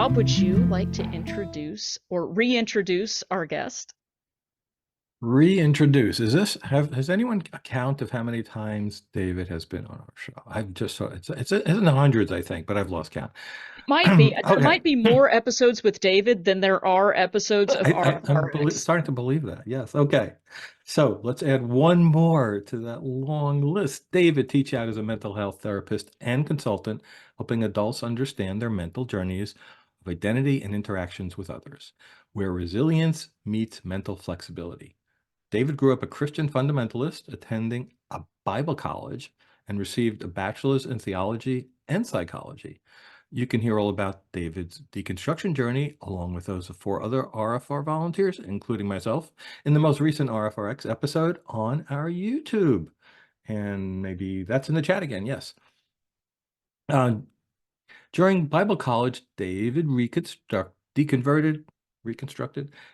Rob, would you like to introduce or reintroduce our guest? Reintroduce. Has anyone a count of how many times David has been on our show? I've just saw it's in the hundreds, I think, but I've lost count. It might be. There Okay. might be more episodes with David than there are episodes of I'm RfRx. starting to believe that. Yes. Okay. So let's add one more to that long list. David Teachout is a mental health therapist and consultant, helping adults understand their mental journeys of identity and interactions with others, where resilience meets mental flexibility. David grew up a Christian fundamentalist, attending a Bible college, and received a bachelor's in theology and psychology. You can hear all about David's deconstruction journey, along with those of four other RfR volunteers, including myself, in the most recent RfRx episode on our YouTube. And maybe that's in the chat again. Yes. Uh, During Bible college, David reconstructed,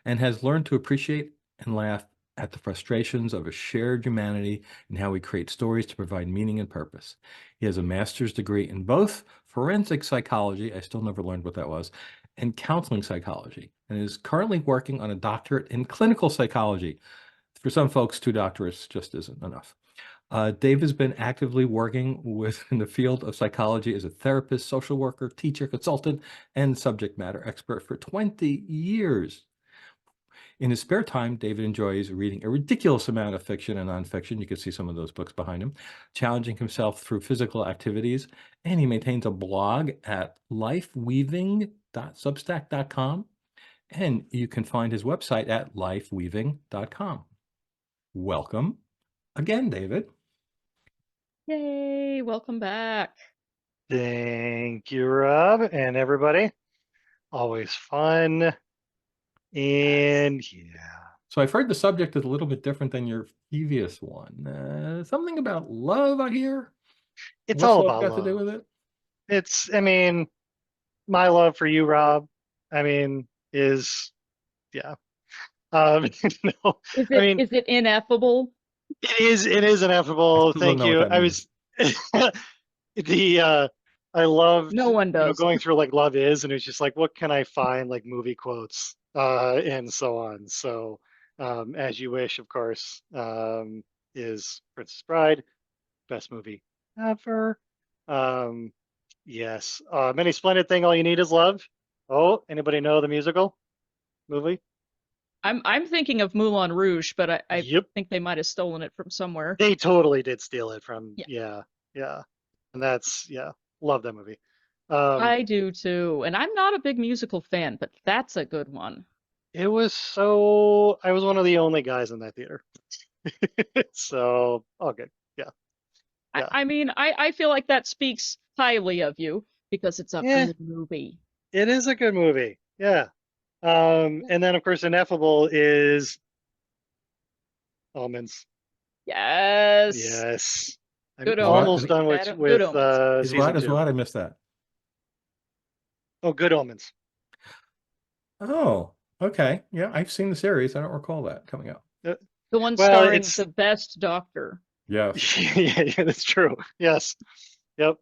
and has learned to appreciate and laugh at the frustrations of a shared humanity and how we create stories to provide meaning and purpose. He has a master's degree in both forensic psychology, I still never learned what that was, and counseling psychology, and is currently working on a doctorate in clinical psychology. For some folks, two doctorates just isn't enough. Dave has been actively working in the field of psychology as a therapist, social worker, teacher, consultant, and subject matter expert for 20 years. In his spare time, David enjoys reading a ridiculous amount of fiction and nonfiction. You can see some of those books behind him, challenging himself through physical activities, and he maintains a blog at lifeweaving.substack.com, and you can find his website at lifeweaving.com. Welcome again, David. Yay, welcome back. Thank you, Rob, and everybody. Always fun. And yeah. So I've heard the subject is a little bit different than your previous one. Something about love, I hear. It's What's all love about got to do love. with it? I mean, my love for you, Rob, is, yeah. Um, no, Is I it mean, is it ineffable? it is I ineffable. still don't Thank know what you. that means. The, I loved, No one does. going through like Love Is, and it's just like, what can I find, like movie quotes, and so on. So, As You Wish, of course, is Princess Bride, best movie ever. Um, yes. Many Splendid Thing, All You Need Is Love. Oh, anybody know the musical movie? I'm thinking of Moulin Rouge, but I Yep. think they might have stolen it from somewhere. They totally did steal it from, Yeah, yeah, yeah. And that's, yeah, love that movie. Um, I do too. And I'm not a big musical fan, but that's a good one. I was one of the only guys in that theater. So, all good. Yeah, I, yeah. I mean, I feel like that speaks highly of you because it's a Yeah, good movie. it is a good movie. Yeah. And then of course Ineffable is Almonds. Yes. Yes. I'm Good Is what? omens almost Is, make done with bad good omens. is what? season Is two. what? I missed that. Oh, Good Omens. Oh, okay. Yeah, I've seen the series. I don't recall that coming up. Uh, The one Well, starring it's the best doctor. Yes. yeah, that's true. Yes. Yep.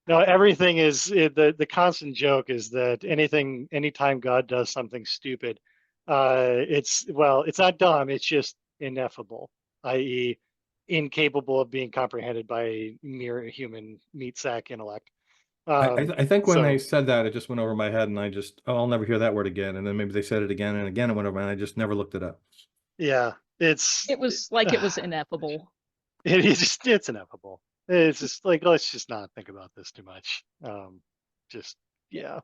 No, everything the constant joke is that anytime God does something stupid, it's not dumb, it's just ineffable, i.e., incapable of being comprehended by mere human meat sack intellect. I think when they So said that, it just went over my head, and I'll never hear that word again. And then maybe they said it again and again, it went over, and I just never looked it up. yeah, It was like it was ineffable. it's ineffable. It's just like, let's just not think about this too much. Just yeah,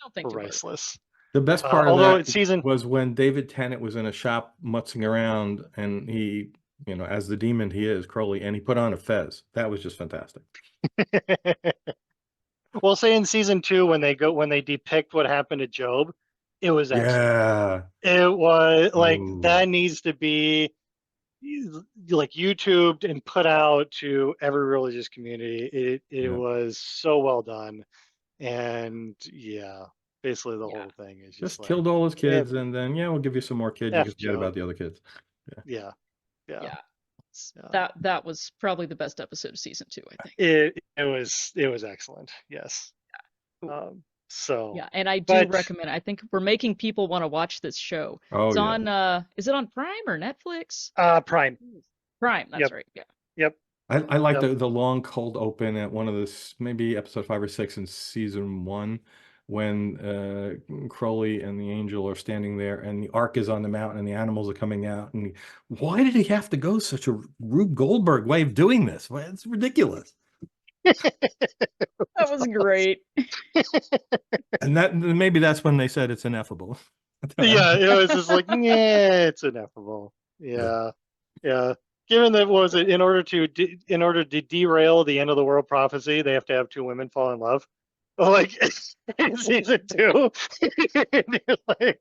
Don't think too hard about it. priceless. The best part of Although that it's season was when David Tennant was in a shop mutzing around, and he, as the demon he is, Crowley, and he put on a fez. That was just fantastic. Well, say in season two, when they depict what happened to Job, it was excellent. Yeah. It was like Ooh. that needs to be like YouTubed and put out to every religious community. It Yeah. was so well done, and yeah, basically the Yeah. whole thing is just Just like killed all his F, kids, and then yeah, we'll give you some more kids. You can F forget about Job. the other kids. Yeah. Yeah, yeah, Yeah. yeah. That was probably the best episode of season 2, I think. It was excellent. Yes. Ooh. So, Yeah, and I do but recommend. I think we're making people want to watch this show. Oh It's yeah. on is it on Prime or Netflix? Prime. Prime, that's Yep. right. Yeah. Yep. I like Yep. the long cold open at one of the maybe episode 5 or 6 in season 1 when Crowley and the angel are standing there and the ark is on the mountain and the animals are coming out and why did he have to go such a Rube Goldberg way of doing this? Well, it's ridiculous. That was great. And that maybe that's when they said it's ineffable. Yeah, it was just like, yeah, it's ineffable. Yeah, yeah. Given that, what was it, in order to derail the end of the world prophecy, they have to have two women fall in love. Like in season 2, and you're like,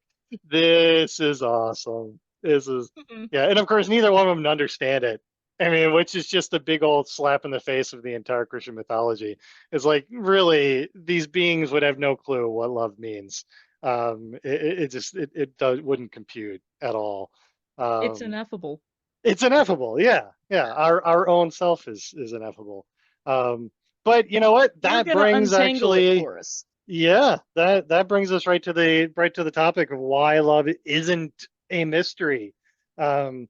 this is awesome. This is, Mhm. yeah, and of course neither one of them understand it. I mean, which is just a big old slap in the face of the entire Christian mythology. It's like, really, these beings would have no clue what love means. It just wouldn't compute at all. It's Um, ineffable. it's ineffable. Yeah, yeah. Our own self is ineffable. Um, but you know what? You're That gonna brings untangle it actually, for us. yeah, that brings us right to the topic of why love isn't a mystery, Hmm.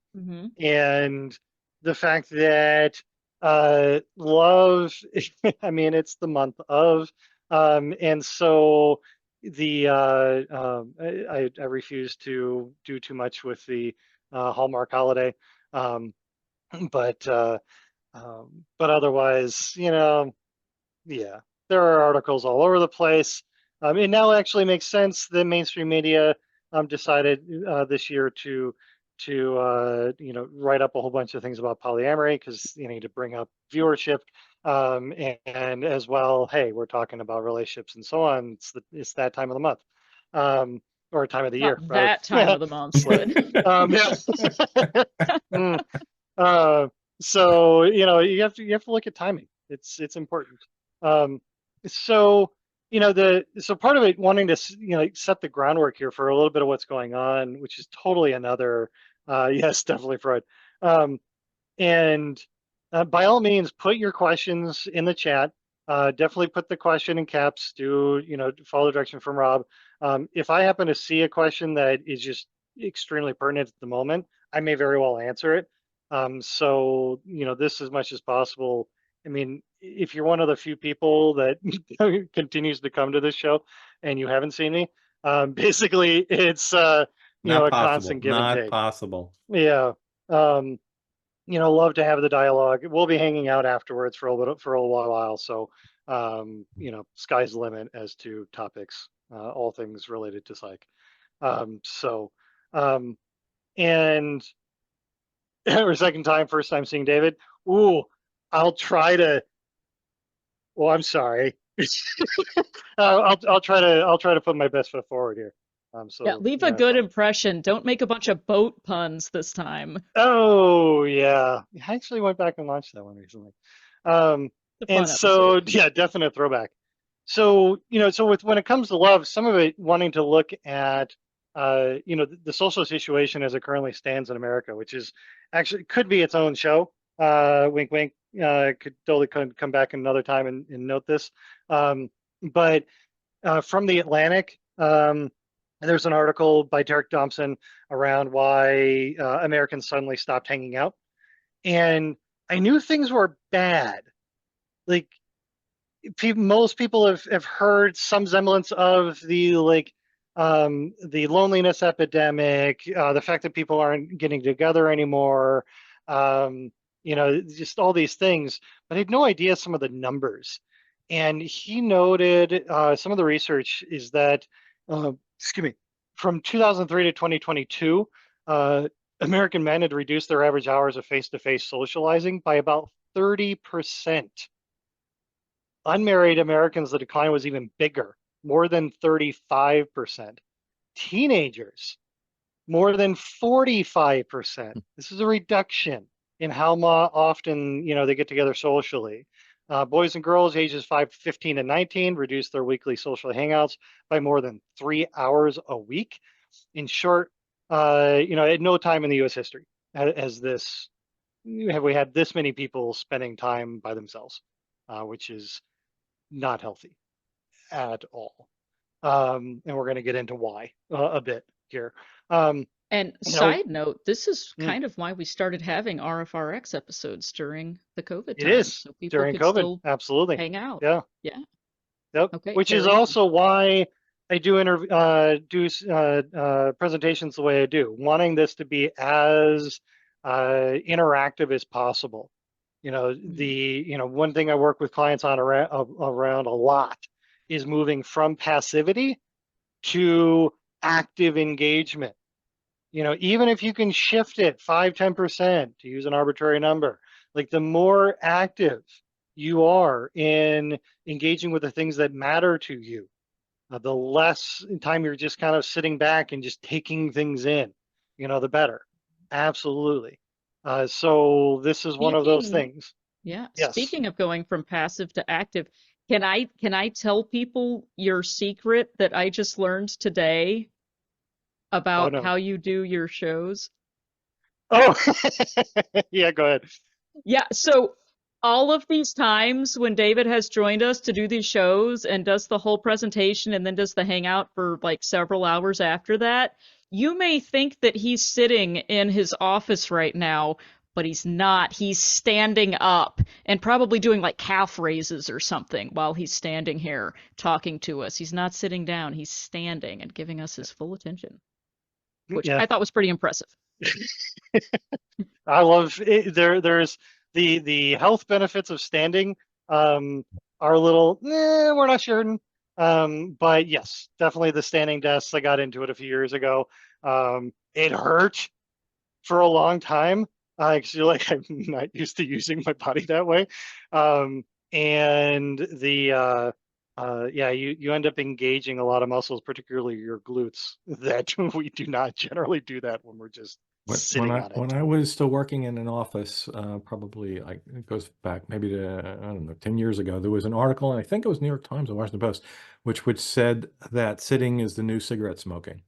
and the fact that love. I mean, it's the month of, and so I refuse to do too much with the Hallmark holiday, um, but but otherwise, yeah, there are articles all over the place. It now actually makes sense. The mainstream media decided this year to write up a whole bunch of things about polyamory because you need to bring up viewership, and as well, hey, we're talking about relationships and so on. It's that time of the month, or time of the year Not rather. that time of the month, but Yeah. Mm. Uh, so you have to look at timing. It's important. Um, so so part of it wanting to set the groundwork here for a little bit of what's going on, which is totally another yes, definitely Freud. Um, and by all means, put your questions in the chat. Definitely put the question in caps. Do follow the direction from Rob. If I happen to see a question that is just extremely pertinent at the moment, I may very well answer it. So this as much as possible. I mean, if you're one of the few people that continues to come to this show and you haven't seen me, basically it's Not a possible. constant give and Not take. possible. Yeah. Um, love to have the dialogue. We'll be hanging out afterwards for a little while. So, sky's the limit as to topics, all things related to psych. So, um, and our second time, first time seeing David. Ooh, I'll try to. Well, I'm sorry. I'll try to put my best foot forward here. yeah, So leave a good impression. Don't make a bunch of boat puns this time. Oh yeah, I actually went back and watched that one recently. Um, It's a and fun episode. so yeah, definite throwback. So so with when it comes to love, some of it wanting to look at the social situation as it currently stands in America, which is actually could be its own show. Wink, wink. Could totally come back another time and note this. But from the Atlantic. There's an article by Derek Thompson around why Americans suddenly stopped hanging out. And I knew things were bad. Like most people have heard some semblance of the loneliness epidemic, the fact that people aren't getting together anymore, just all these things. But I had no idea some of the numbers. And he noted some of the research is that, excuse me, from 2003 to 2022, American men had reduced their average hours of face-to-face socializing by about 30%. Unmarried Americans, the decline was even bigger, more than 35%. Teenagers, more than 45%. This is a reduction in how often they get together socially. Boys and girls ages 15 and 19 reduced their weekly social hangouts by more than 3 hours a week. In short, at no time in the U.S. history has have we had this many people spending time by themselves, which is not healthy at all. And we're going to get into why a bit here. Um, And you know, side note, this is mm, kind of why we started having RfRx episodes during the COVID it times, is so people during could COVID. still Absolutely. hang out. Yeah. Yeah. Yep. Okay, Which is carry on. also why I do presentations the way I do, wanting this to be as interactive as possible. Mhm. One thing I work with clients on around a lot is moving from passivity to active engagement. Even if you can shift it 5-10%, to use an arbitrary number, like the more active you are in engaging with the things that matter to you, the less time you're just kind of sitting back and just taking things in, the better. Absolutely. So this is one of those Speaking, things. yeah, Yes. speaking of going from passive to active, can I tell people your secret that I just learned today Oh about no. how you do your shows? Oh, yeah, go ahead. Yeah, so all of these times when David has joined us to do these shows and does the whole presentation and then does the hangout for like several hours after that, you may think that he's sitting in his office right now, but he's not. He's standing up and probably doing like calf raises or something while he's standing here talking to us. He's not sitting down, he's standing and giving us his full attention, which Yeah. I thought was pretty impressive. I love it. There's the health benefits of standing are a little, we're not sure. But yes, definitely the standing desks. I got into it a few years ago. It hurt for a long time because you're like, I'm not used to using my body that way. And yeah, you end up engaging a lot of muscles, particularly your glutes, that we do not generally do that when we're just When sitting I on it. when I was still working in an office, probably like it goes back maybe to I don't know 10 years ago, there was an article, and I think it was New York Times or Washington Post, which said that sitting is the new cigarette smoking.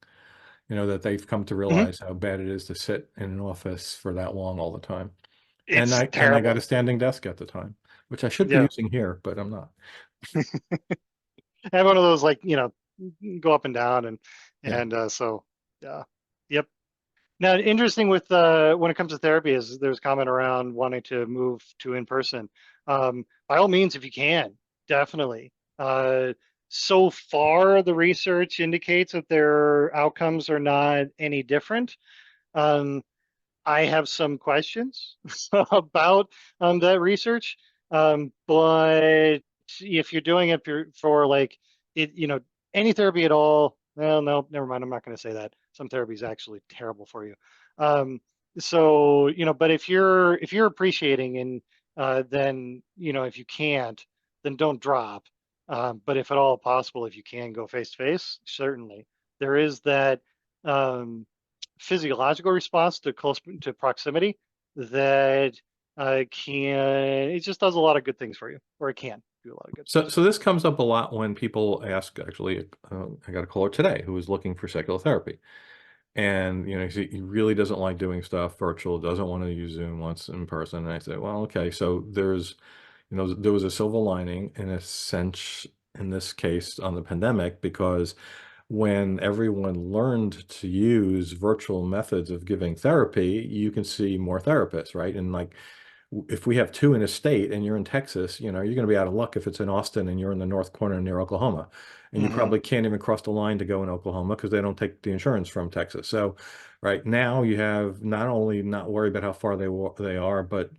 That they've come to Mhm. realize how bad it is to sit in an office for that long all the time. And It's I got a terrible. standing desk at the time, which I should be Yeah. using here, but I'm not. I have one of those like, go up and down Yeah. and so yeah. Yep. Now, interesting with when it comes to therapy is there's comment around wanting to move to in person. By all means, if you can, definitely. So far, the research indicates that their outcomes are not any different. Um, I have some questions about that research, but if you're doing it for like it, any therapy at all, well, no, never mind. I'm not going to say that. Some therapy is actually terrible for you. Um, so but if you're appreciating and then if you can't, then don't drop. But if at all possible, if you can go face to face, certainly there is that. Physiological response to close to proximity that can it just does a lot of good things for you, or it can do a lot of good So, things so for you. this comes up a lot when people ask, actually, I got a caller today who was looking for secular therapy. And, he really doesn't like doing stuff virtual, doesn't want to use Zoom, wants in person. And I said, well, okay, so there was a silver lining in a sense in this case on the pandemic, because when everyone learned to use virtual methods of giving therapy, you can see more therapists, right? And like if we have two in a state and you're in Texas, you're going to be out of luck if it's in Austin and you're in the north corner near Oklahoma. And you Hmm. probably can't even cross the line to go in Oklahoma because they don't take the insurance from Texas. So right now you have not only not worry about how far they are, but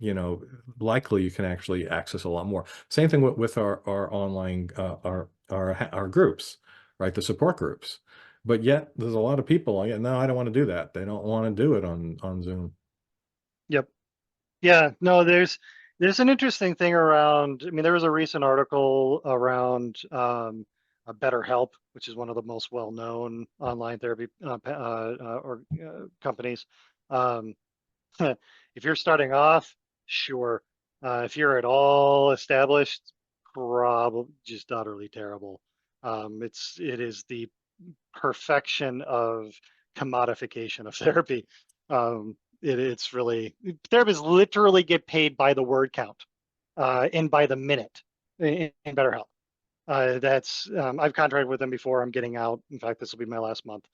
likely you can actually access a lot more. Same thing with our online our groups, right? The support groups. But yet there's a lot of people like, no, I don't want to do that. They don't want to do it on Zoom. Yep. Yeah. No, there's an interesting thing around. I mean, there was a recent article around BetterHelp, which is one of the most well-known online therapy or companies. Um, if you're starting off, sure. If you're at all established, probably just utterly terrible. It is the perfection of commodification of therapy. It's really therapists literally get paid by the word count and by the minute in BetterHelp. That's I've contracted with them before. I'm getting out. In fact, this will be my last month,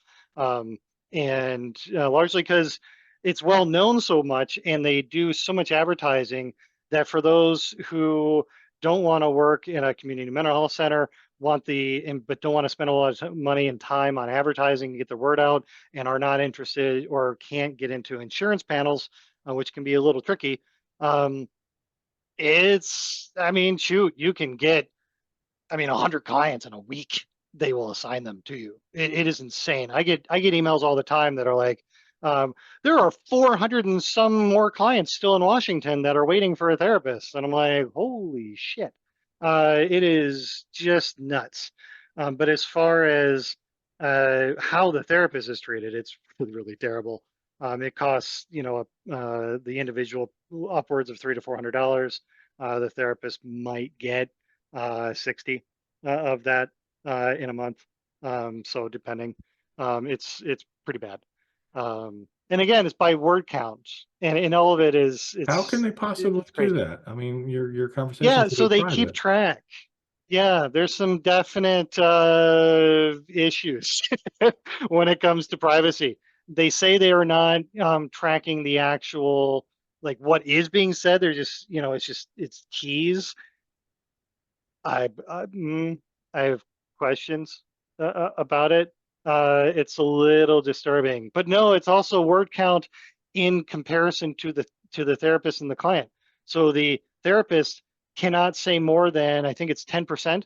and largely because it's well known so much, and they do so much advertising that for those who don't want to work in a community mental health center, but don't want to spend a lot of money and time on advertising to get the word out, and are not interested or can't get into insurance panels, which can be a little tricky. I mean, shoot, you can get 100 clients in a week. They will assign them to you. It is insane. I get emails all the time that are like, there are 400 and some more clients still in Washington that are waiting for a therapist, and I'm like, holy shit. It is just nuts. But as far as how the therapist is treated, it's really, really terrible. It costs, the individual upwards of $300 to $400. The therapist might get 60 of that in a month. So depending, it's pretty bad. And again, it's by word count, and all of it is How can they possibly it's do crazy. that? I mean, your Yeah, conversations will so be they keep private. track. Yeah, there's some definite issues when it comes to privacy. They say they are not tracking the actual, like, what is being said. They're just, it's keys. I have questions about it. It's a little disturbing, but no, it's also word count in comparison to the therapist and the client. So the therapist cannot say more than, I think it's 10%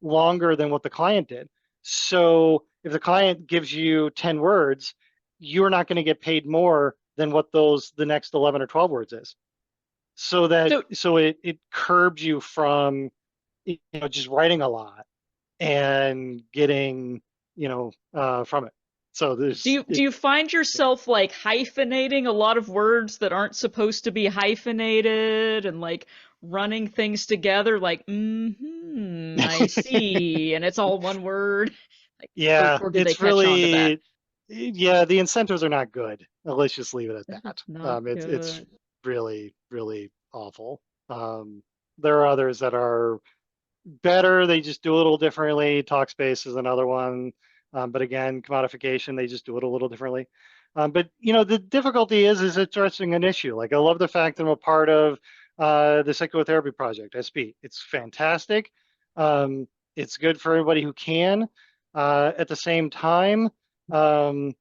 longer than what the client did. So if the client gives you 10 words, you're not going to get paid more than what the next 11 or 12 words is. So it curbs you from just writing a lot and getting from it. So do you find yourself like hyphenating a lot of words that aren't supposed to be hyphenated and like running things together like I see, and it's all one word? Like, yeah, or did they it's catch on to that? really, yeah, the incentives are not good. Let's just leave it at That is that. not It's good. really, really awful. There are others that are better. They just do it a little differently. Talkspace is another one. But again, commodification, they just do it a little differently. But the difficulty is addressing an issue. Like, I love the fact that I'm a part of the Psychotherapy Project, SP. It's fantastic. It's good for everybody who can. At the same time, um,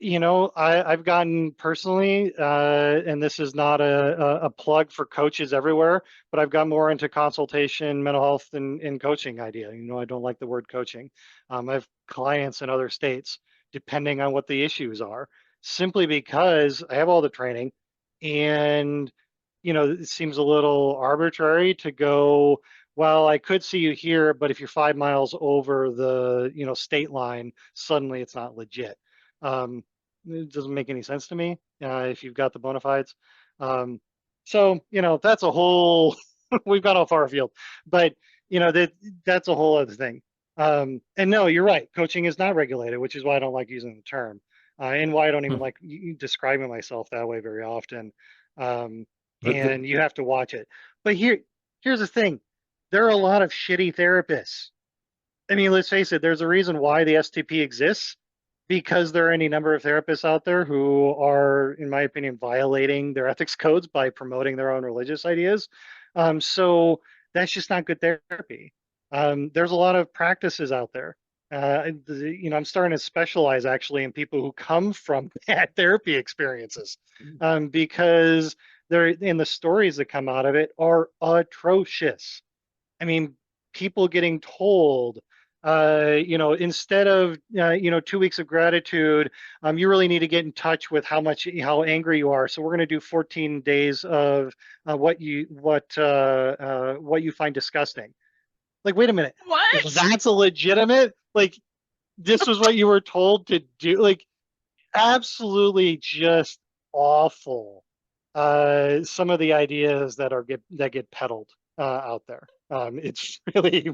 I've gotten personally, and this is not a plug for coaches everywhere, but I've got more into consultation, mental health, and coaching idea. I don't like the word coaching. I have clients in other states, depending on what the issues are, simply because I have all the training, and it seems a little arbitrary to go, well, I could see you here, but if you're 5 miles over the state line, suddenly it's not legit. It doesn't make any sense to me if you've got the bona fides. So that's a whole. We've got off far field, but that's a whole other thing. And no, you're right. Coaching is not regulated, which is why I don't like using the term, and why I don't even like describing myself that way very often. And you have to watch it. But here's the thing: there are a lot of shitty therapists. I mean, let's face it. There's a reason why the STP exists, because there are any number of therapists out there who are, in my opinion, violating their ethics codes by promoting their own religious ideas. So that's just not good therapy. There's a lot of practices out there. I'm starting to specialize actually in people who come from bad therapy experiences, because the stories that come out of it are atrocious. I mean, people getting told, instead of 2 weeks of gratitude, you really need to get in touch with how angry you are. So we're going to do 14 days of what you find disgusting. Like, wait a minute, What? that's a legitimate, like, this was what you were told to do? Like, absolutely just awful. Some of the ideas that get peddled out there. It's really,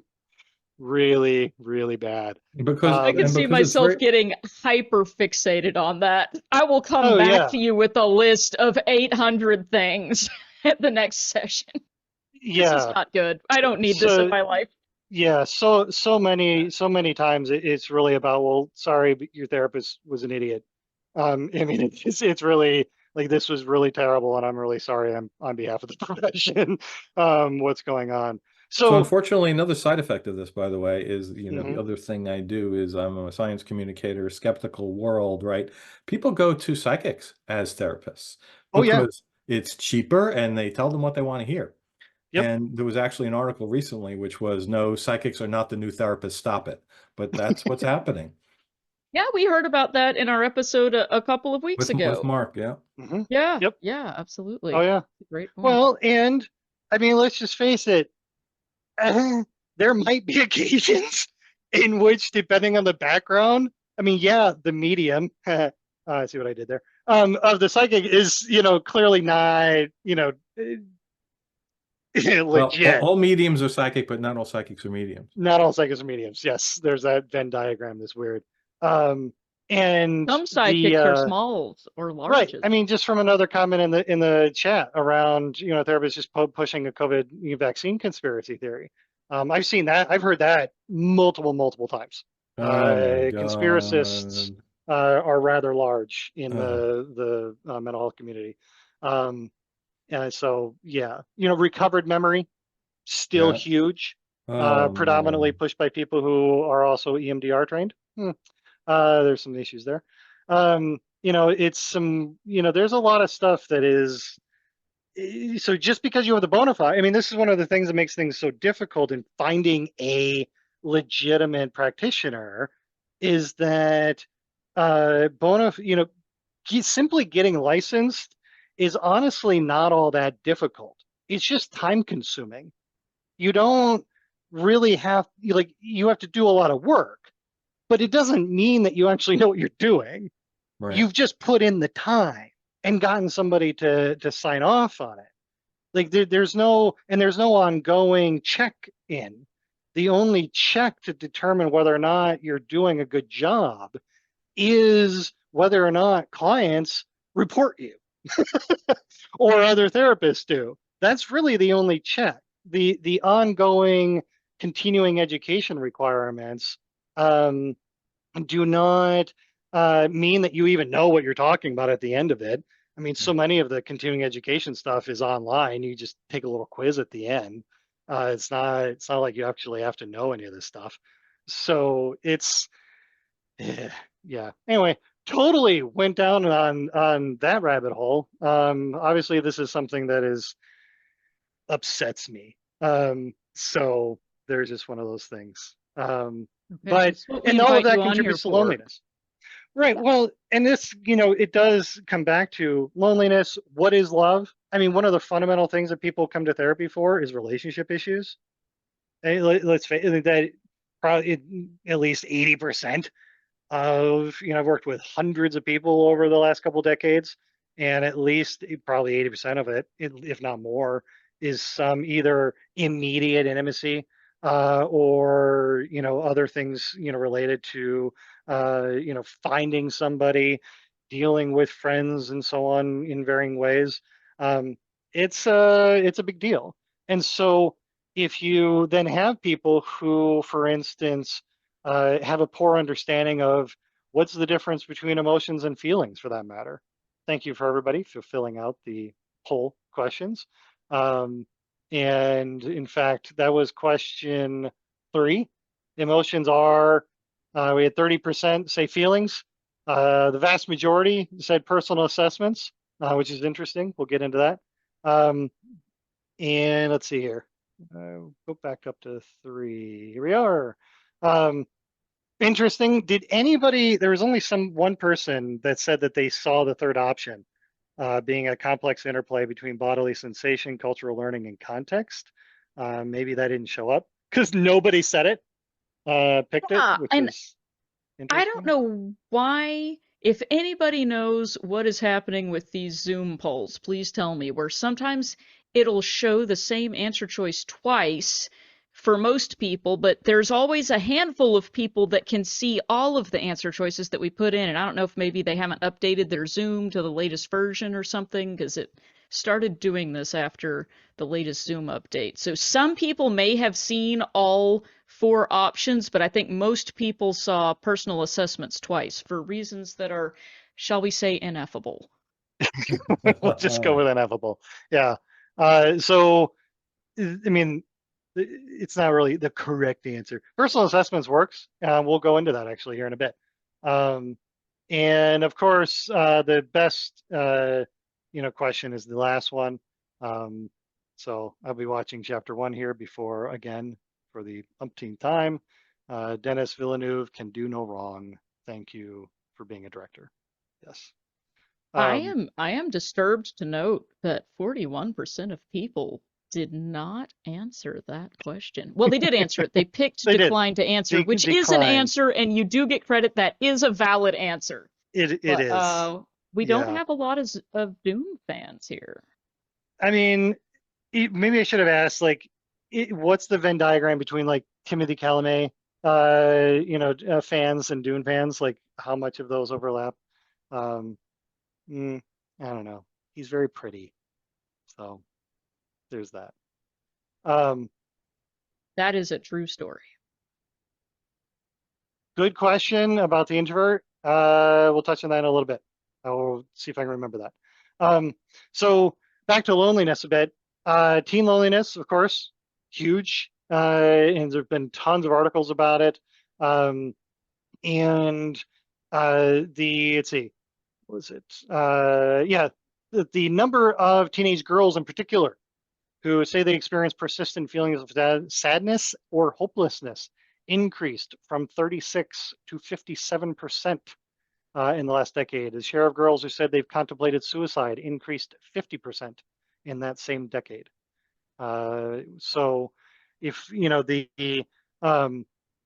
really, really bad. Because I can and see because it's myself very getting hyper fixated on that. I will come Oh back yeah, to you with a list of 800 things at the next session. This is yeah. not good. I don't need this in So my life. Yeah, so many times it's really about, well, sorry, but your therapist was an idiot. I mean, it's really like, this was really terrible, and I'm really sorry on behalf of the profession, what's going on. So So, unfortunately, another side effect of this, by the way, is, the mhm. other thing I do is I'm a science communicator, skeptical world, right? People go to psychics as therapists Oh yeah, because it's cheaper and they tell them what they want to hear. yep. And there was actually an article recently which was, no, psychics are not the new therapists, stop it. But that's what's happening Yeah, we heard about that in our episode a couple of weeks with ago. Mark, yeah. Hmm. Yeah, Yep. yeah, Oh absolutely. yeah. Great point. Well, and I mean, let's just face it, there might be occasions in which, depending on the background, I mean, yeah, the medium, I see what I did there, of the psychic is, clearly not, Well, legit. all mediums are psychic, but not all psychics are mediums. Not all psychics are mediums. Yes, there's that Venn diagram that's weird. Um, and Some the psychics are smalls or Right. I larges. mean, just from another comment in the chat around, therapists just pushing a COVID vaccine conspiracy theory. I've seen that. I've heard that multiple times. Oh my Conspiracists God. are rather large in Oh, the mental health community. Um, and so, yeah, recovered memory still yeah. huge. Oh Predominantly man. pushed by people who are also EMDR trained. There's some issues there. It's there's a lot of stuff that is, so just because you have the bona fide, I mean, this is one of the things that makes things so difficult in finding a legitimate practitioner, is that simply getting licensed is honestly not all that difficult. It's just time consuming. You don't really you have to do a lot of work, but it doesn't mean that you actually know what you're doing. Right. You've just put in the time and gotten somebody to sign off on it. Like, there's no ongoing check in. The only check to determine whether or not you're doing a good job is whether or not clients report you or other therapists do. That's really the only check. The ongoing continuing education requirements um, do not mean that you even know what you're talking about at the end of it. I mean, so many of the continuing education stuff is online. You just take a little quiz at the end. It's not like you actually have to know any of this stuff. So it's yeah. Anyway, totally went down on that rabbit hole. Obviously, this is something that is upsets me. So there's just one of those things. Okay, But this is what we and all of invite that you on here contributes to for. loneliness. Right. Well, and this, it does come back to loneliness. What is love? I mean, one of the fundamental things that people come to therapy for is relationship issues. Let's face it, that probably at least 80% of, I've worked with hundreds of people over the last couple of decades, and at least probably 80% of it, if not more, is some either immediate intimacy, or other things related to finding somebody, dealing with friends, and so on in varying ways. um, it's a big deal. And so if you then have people who, for instance, have a poor understanding of what's the difference between emotions and feelings, for that matter. Thank you for everybody for filling out the poll questions. Um, and in fact, that was question 3. Emotions are, we had 30% say feelings. The vast majority said personal assessments, which is interesting. We'll get into that. And let's see here. Go back up to 3. Here we are. Interesting. Did anybody, there was only one person that said that they saw the third option, being a complex interplay between bodily sensation, cultural learning, and context. Maybe that didn't show up because nobody said it, picked it, Yeah, which and is I don't interesting. know why. If anybody knows what is happening with these Zoom polls, please tell me, where sometimes it'll show the same answer choice twice for most people, but there's always a handful of people that can see all of the answer choices that we put in. And I don't know if maybe they haven't updated their Zoom to the latest version or something, because it started doing this after the latest Zoom update. So some people may have seen all 4 options, but I think most people saw personal assessments twice for reasons that are, shall we say, ineffable. We'll just go with ineffable. Yeah. So, I mean, it's not really the correct answer. Personal assessments works. We'll go into that actually here in a bit. And of course, the best, question is the last one. So I'll be watching chapter 1 here before, again, for the umpteenth time. Denis Villeneuve can do no wrong. Thank you for being a director. Yes. I am disturbed to note that 41% of people did not answer that question. Well, they did answer it. They picked They did. decline to answer, They which is an declined. answer, and you do get credit. That is a valid answer. It But is. we don't Yeah. have a lot of Doom fans here. I mean, maybe I should have asked, like, what's the Venn diagram between like Timothy Chalamet, fans and Dune fans? Like, how much of those overlap? Um, I don't know. He's very pretty, so there's that. That is a true story. Good question about the introvert. We'll touch on that in a little bit. I'll see if I can remember that. So back to loneliness a bit. Teen loneliness, of course, huge. And there've been tons of articles about it. Let's see, what was it? The number of teenage girls in particular who say they experience persistent feelings of sadness or hopelessness increased from 36 to 57% in the last decade. The share of girls who said they've contemplated suicide increased 50% in that same decade. So if, the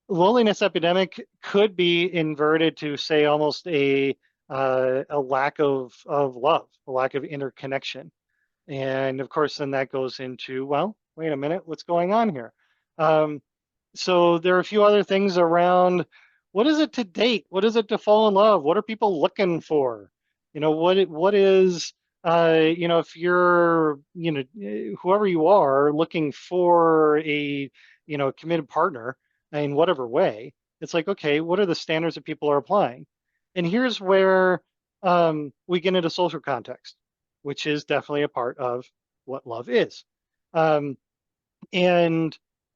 loneliness epidemic could be inverted to say almost a lack of love, a lack of interconnection. And of course, then that goes into, well, wait a minute, what's going on here? So there are a few other things around, what is it to date? What is it to fall in love? What are people looking for? What is, if you're, whoever you are looking for a, committed partner in whatever way, it's like, okay, what are the standards that people are applying? And here's where we get into social context, which is definitely a part of what love is. And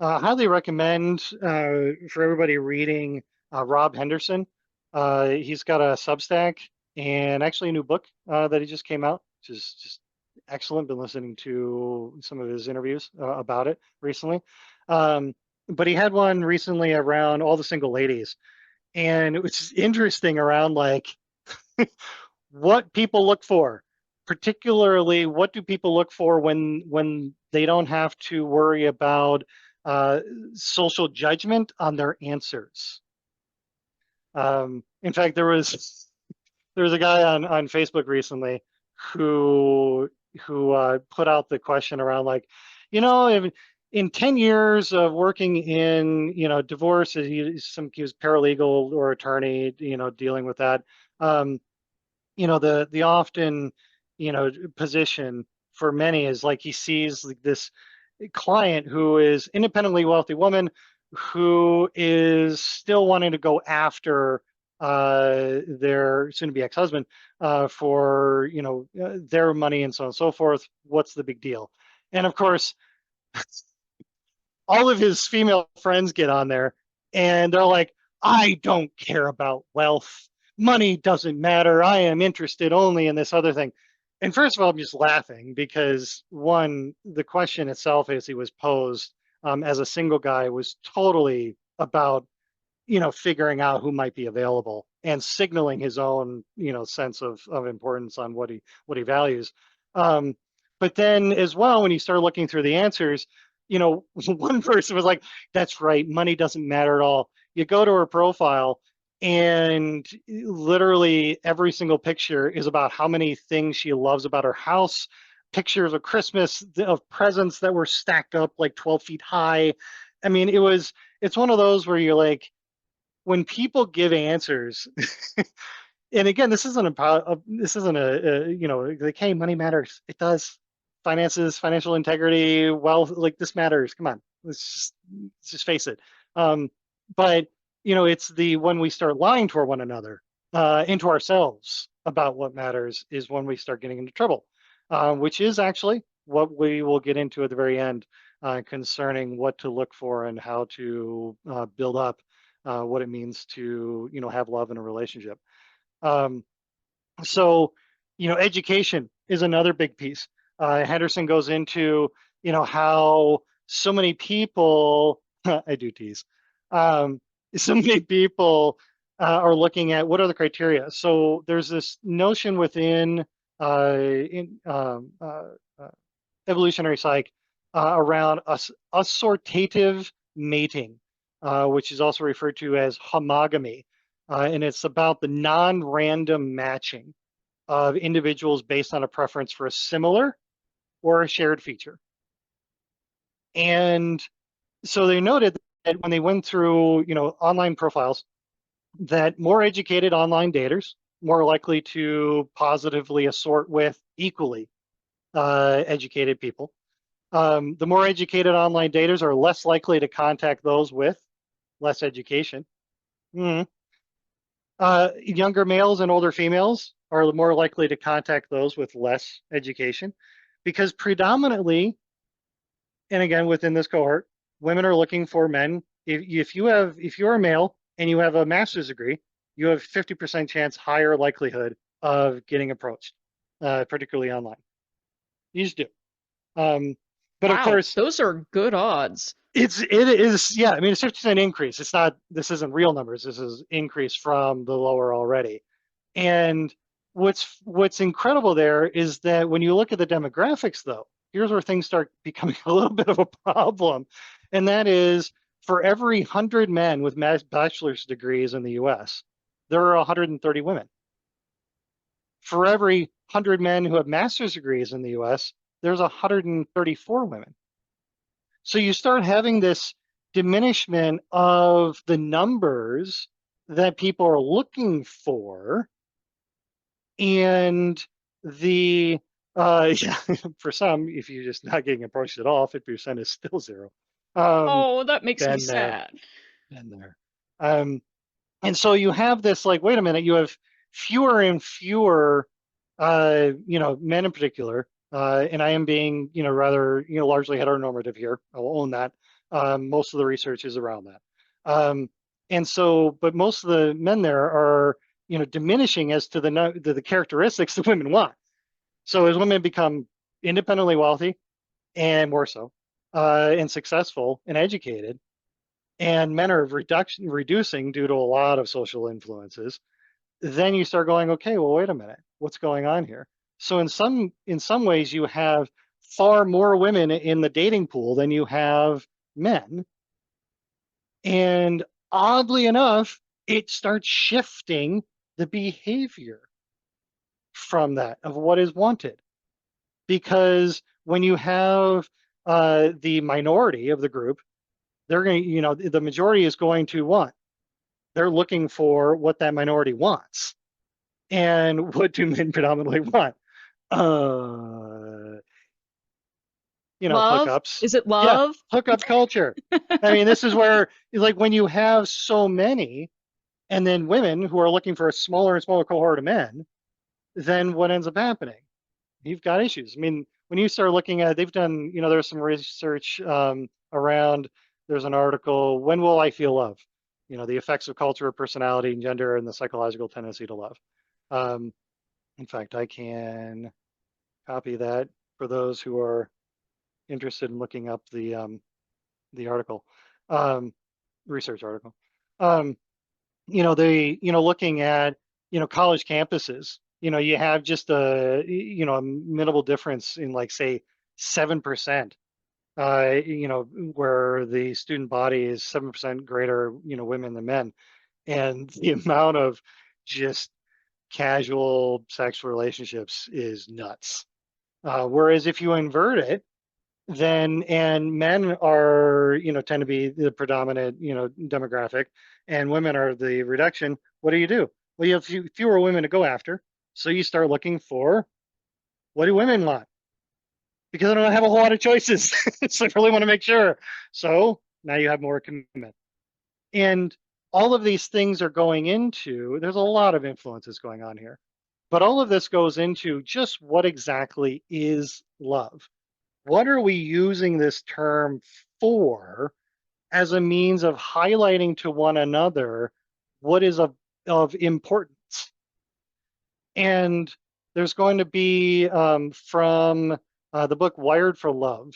highly recommend for everybody reading Rob Henderson. He's got a Substack and actually a new book that he just came out, which is just excellent. Been listening to some of his interviews about it recently. But he had one recently around all the single ladies. And it was interesting around like what people look for, particularly what do people look for when they don't have to worry about social judgment on their answers. In fact, there was a guy on Facebook recently who put out the question around like, in 10 years of working in divorce, he was paralegal or attorney, dealing with that. The often position for many is like he sees like this client who is independently wealthy woman who is still wanting to go after their soon-to-be ex-husband for their money and so on and so forth. What's the big deal? And of course, all of his female friends get on there and they're like, I don't care about wealth. Money doesn't matter. I am interested only in this other thing. And first of all, I'm just laughing because one, the question itself as he was posed as a single guy was totally about, figuring out who might be available and signaling his own, sense of importance on what he values. But then as well, when you start looking through the answers, one person was like, that's right, money doesn't matter at all. You go to her profile and literally every single picture is about how many things she loves about her house, pictures of Christmas, of presents that were stacked up like 12 feet high. I mean, it's one of those where you're like, when people give answers, and again, this isn't like, hey, money matters. It does. Finances, financial integrity, wealth, like this matters. Come on, let's just face it. But it's when we start lying to one another, into ourselves about what matters, is when we start getting into trouble, which is actually what we will get into at the very end, concerning what to look for and how to build up what it means to have love in a relationship. Um, so, education is another big piece. Henderson goes into, how so many people, I do tease, um, so many people are looking at what are the criteria. So there's this notion within in evolutionary psych around assortative mating, which is also referred to as homogamy. And it's about the non-random matching of individuals based on a preference for a similar or a shared feature. And so they noted that when they went through, online profiles, that more educated online daters more likely to positively assort with equally educated people. The more educated online daters are less likely to contact those with less education. Mm. Younger males and older females are more likely to contact those with less education, because predominantly, and again within this cohort, women are looking for men. If you're a male and you have a master's degree, you have 50% chance higher likelihood of getting approached, particularly online. You just do. But of Wow, course, those are good odds. it is, yeah. I mean, it's 50% increase. It's not. This isn't real numbers. This is increase from the lower already. And what's incredible there is that when you look at the demographics, though, here's where things start becoming a little bit of a problem, and that is for every 100 men with bachelor's degrees in the U.S., there are 130 women. For every 100 men who have master's degrees in the U.S., there's 134 women. So you start having this diminishment of the numbers that people are looking for, and the yeah, for some, if you're just not getting approached at all, 50% is still zero. Oh, that makes me Been there, sad. been there. And so you have this, like, wait a minute, you have fewer and fewer, men in particular, and I am being, rather, largely heteronormative here. I'll own that. Most of the research is around that. And so, but most of the men there are, diminishing as to the characteristics that women want. So as women become independently wealthy and more so, and successful and educated, and men are reducing due to a lot of social influences, then you start going, okay, well, wait a minute, what's going on here? So in some ways, you have far more women in the dating pool than you have men, and oddly enough, it starts shifting the behavior from that of what is wanted, because when you have the minority of the group, they're going to, the majority is going to want. They're looking for what that minority wants. And what do men predominantly want? Love? Hookups. Is it Yeah, love? hookup culture. I mean, this is where, like, when you have so many, and then women who are looking for a smaller and smaller cohort of men, then what ends up happening? You've got issues. I mean, when you start looking at, they've done, there's some research around, there's an article, When Will I Feel Love? The effects of culture, personality, and gender, and the psychological tendency to love. In fact, I can copy that for those who are interested in looking up the article, research article. Looking at, college campuses, you have just a minimal difference in, like, say, 7%, where the student body is 7% greater, women than men. And the amount of just casual sexual relationships is nuts. Whereas if you invert it, then, and men are, tend to be the predominant, demographic, and women are the reduction, what do? Well, you have fewer women to go after. So you start looking for, what do women want? Because I don't have a whole lot of choices. So I really want to make sure. So now you have more commitment. And all of these things are going into, there's a lot of influences going on here, but all of this goes into just what exactly is love? What are we using this term for as a means of highlighting to one another what is of importance? And there's going to be from the book Wired for Love,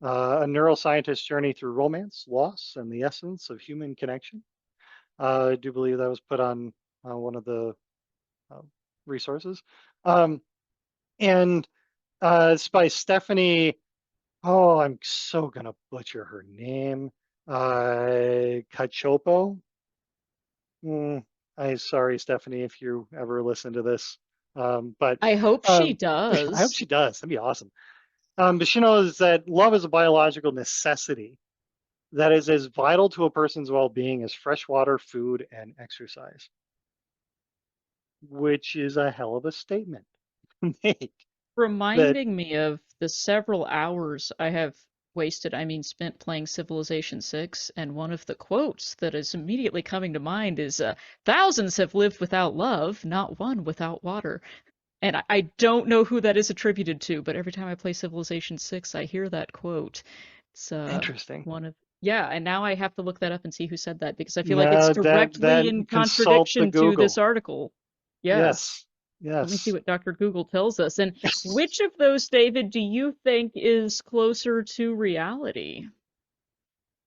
a neuroscientist's journey through romance, loss, and the essence of human connection. I do believe that was put on one of the uh, resources. And it's by Stephanie, oh, I'm so going to butcher her name, Cachopo. I'm sorry, Stephanie, if you ever listen to this. But I hope she I hope does. she does. That'd be awesome. But she knows that love is a biological necessity that is as vital to a person's well-being as fresh water, food, and exercise, which is a hell of a statement to make. That Reminding me of the several hours I have wasted, I mean, spent playing Civilization 6, and one of the quotes that is immediately coming to mind is, thousands have lived without love, not one without water. And I don't know who that is attributed to, but every time I play Civilization 6, I hear that quote. It's interesting. one of, yeah, and now I have to look that up and see who said that because I feel like it's Now that directly in consult the contradiction to this Google. article. Yes. Yes, Let me see yes. what Dr. Google tells us. And which of those, David, do you think is closer to reality?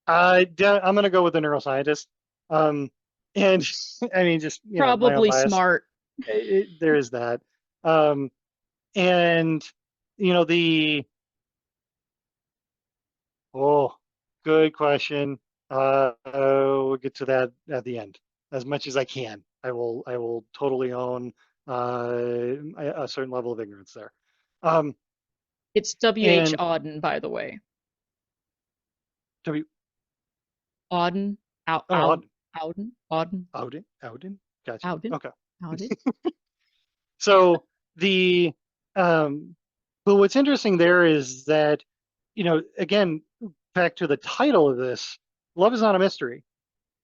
I'm going to go with the neuroscientist. Um, and I mean, just, my own Probably bias. smart. There is that. Um, and, the, oh, good question. We'll get to that at the end. As much as I can, I will totally own a certain level of ignorance there. It's W.H. And Auden, by the way. W, Auden, oh, Auden, Auden, Auden, gotcha. Auden, Okay. Auden. So the, but what's interesting there is that, again, back to the title of this, love is not a mystery.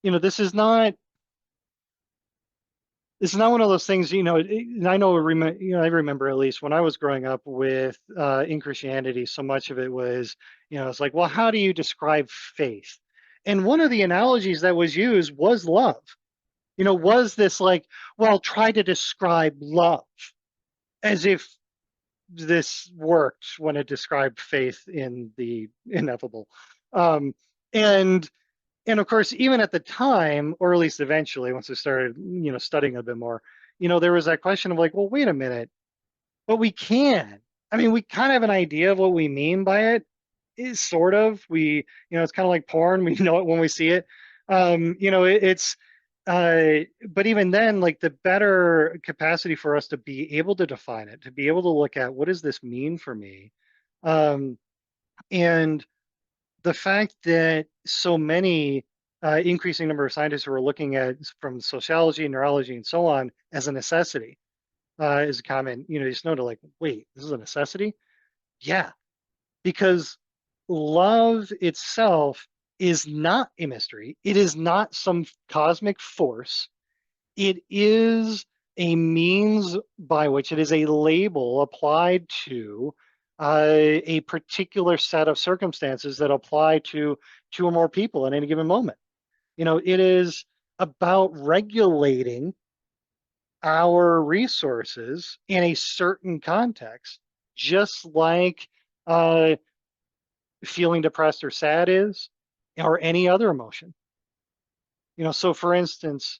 This is not, one of those things, and I know, I remember at least when I was growing up with in Christianity, so much of it was, it's like, well, how do you describe faith? And one of the analogies that was used was love. Was this like, well, try to describe love, as if this worked when it described faith in the ineffable. Um, and and of course, even at the time, or at least eventually, once I started, studying a bit more, there was that question of like, well, wait a minute, but we can. I mean, we kind of have an idea of what we mean by it. Is sort of we, it's kind of like porn. We know it when we see it. It's. But even then, like the better capacity for us to be able to define it, to be able to look at what does this mean for me, and the fact that so many increasing number of scientists who are looking at from sociology, neurology, and so on as a necessity is a comment. Just know to like, wait, this is a necessity? Yeah, because love itself is not a mystery. It is not some cosmic force. It is a means by which it is a label applied to a particular set of circumstances that apply to two or more people at any given moment. It is about regulating our resources in a certain context, just like uh, feeling depressed or sad is, or any other emotion. So for instance,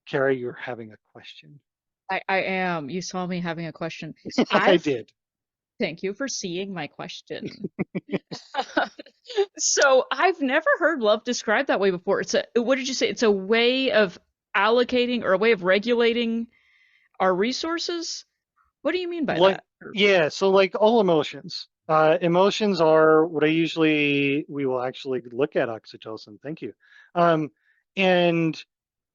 Carrie, you're having a question. I am. You saw me having a question. I I've did. Thank you for seeing my question. So I've never heard love described that way before. What did you say? It's a way of allocating or a way of regulating our resources? What do you mean by Like, that? yeah, so like all emotions. Emotions are what we will actually look at oxytocin. Thank you. And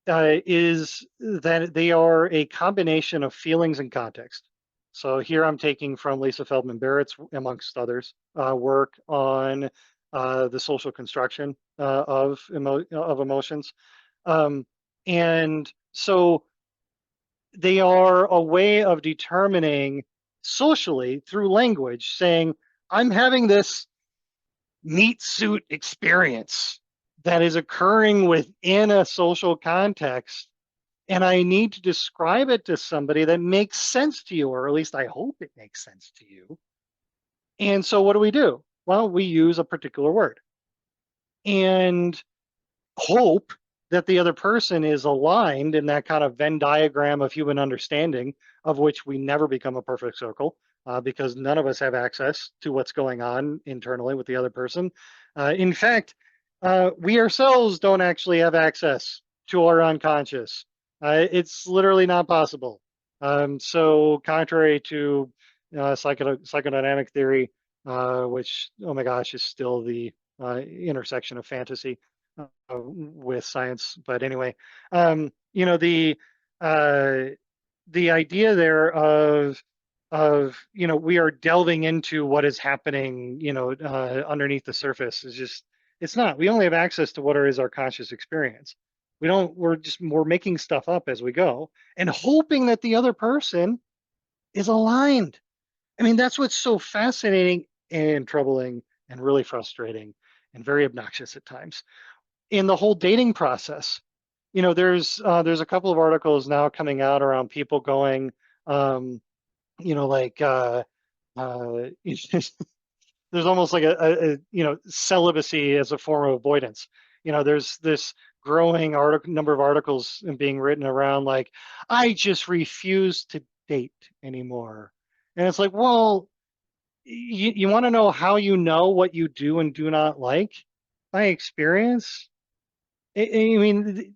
is that they are a combination of feelings and context. So here I'm taking from Lisa Feldman Barrett's, amongst others, work on the social construction of emotions. And so they are a way of determining socially through language, saying, I'm having this meat suit experience that is occurring within a social context, and I need to describe it to somebody that makes sense to you, or at least I hope it makes sense to you. And so what do? Well, we use a particular word and hope that the other person is aligned in that kind of Venn diagram of human understanding, of which we never become a perfect circle, because none of us have access to what's going on internally with the other person. In fact, we ourselves don't actually have access to our unconscious. It's literally not possible. So contrary to psychodynamic theory, which, oh my gosh, is still the intersection of fantasy with science. But anyway, the idea there of we are delving into what is happening underneath the surface is just, it's not. We only have access to what is our conscious experience. We're making stuff up as we go and hoping that the other person is aligned. I mean, that's what's so fascinating and troubling and really frustrating and very obnoxious at times in the whole dating process. There's a couple of articles now coming out around people going, like there's almost like a celibacy as a form of avoidance. There's this growing number of articles being written around like, I just refuse to date anymore. And it's like, well, you want to know how you know what you do and do not like? By experience. I mean,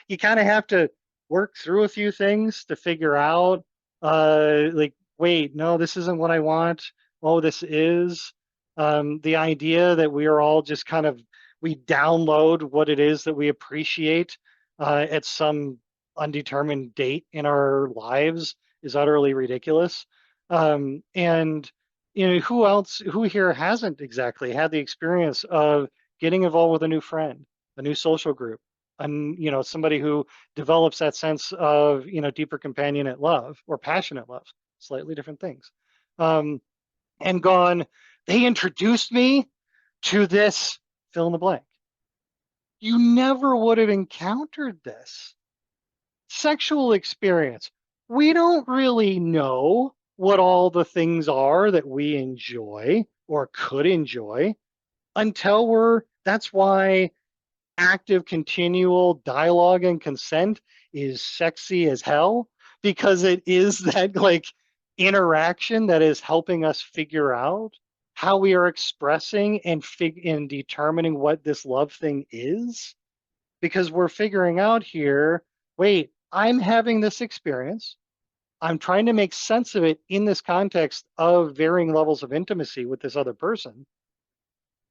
you kind of have to work through a few things to figure out, like, wait, no, this isn't what I want. Oh, this is. The idea that we are all just kind of, we download what it is that we appreciate at some undetermined date in our lives is utterly ridiculous. And who here hasn't exactly had the experience of getting involved with a new friend, a new social group, and somebody who develops that sense of deeper companionate love or passionate love, slightly different things, and gone, they introduced me to this fill in the blank. You never would have encountered this sexual experience. We don't really know what all the things are that we enjoy or could enjoy until that's why active, continual dialogue and consent is sexy as hell, because it is that like interaction that is helping us figure out how we are expressing and determining what this love thing is. Because we're figuring out here, wait, I'm having this experience. I'm trying to make sense of it in this context of varying levels of intimacy with this other person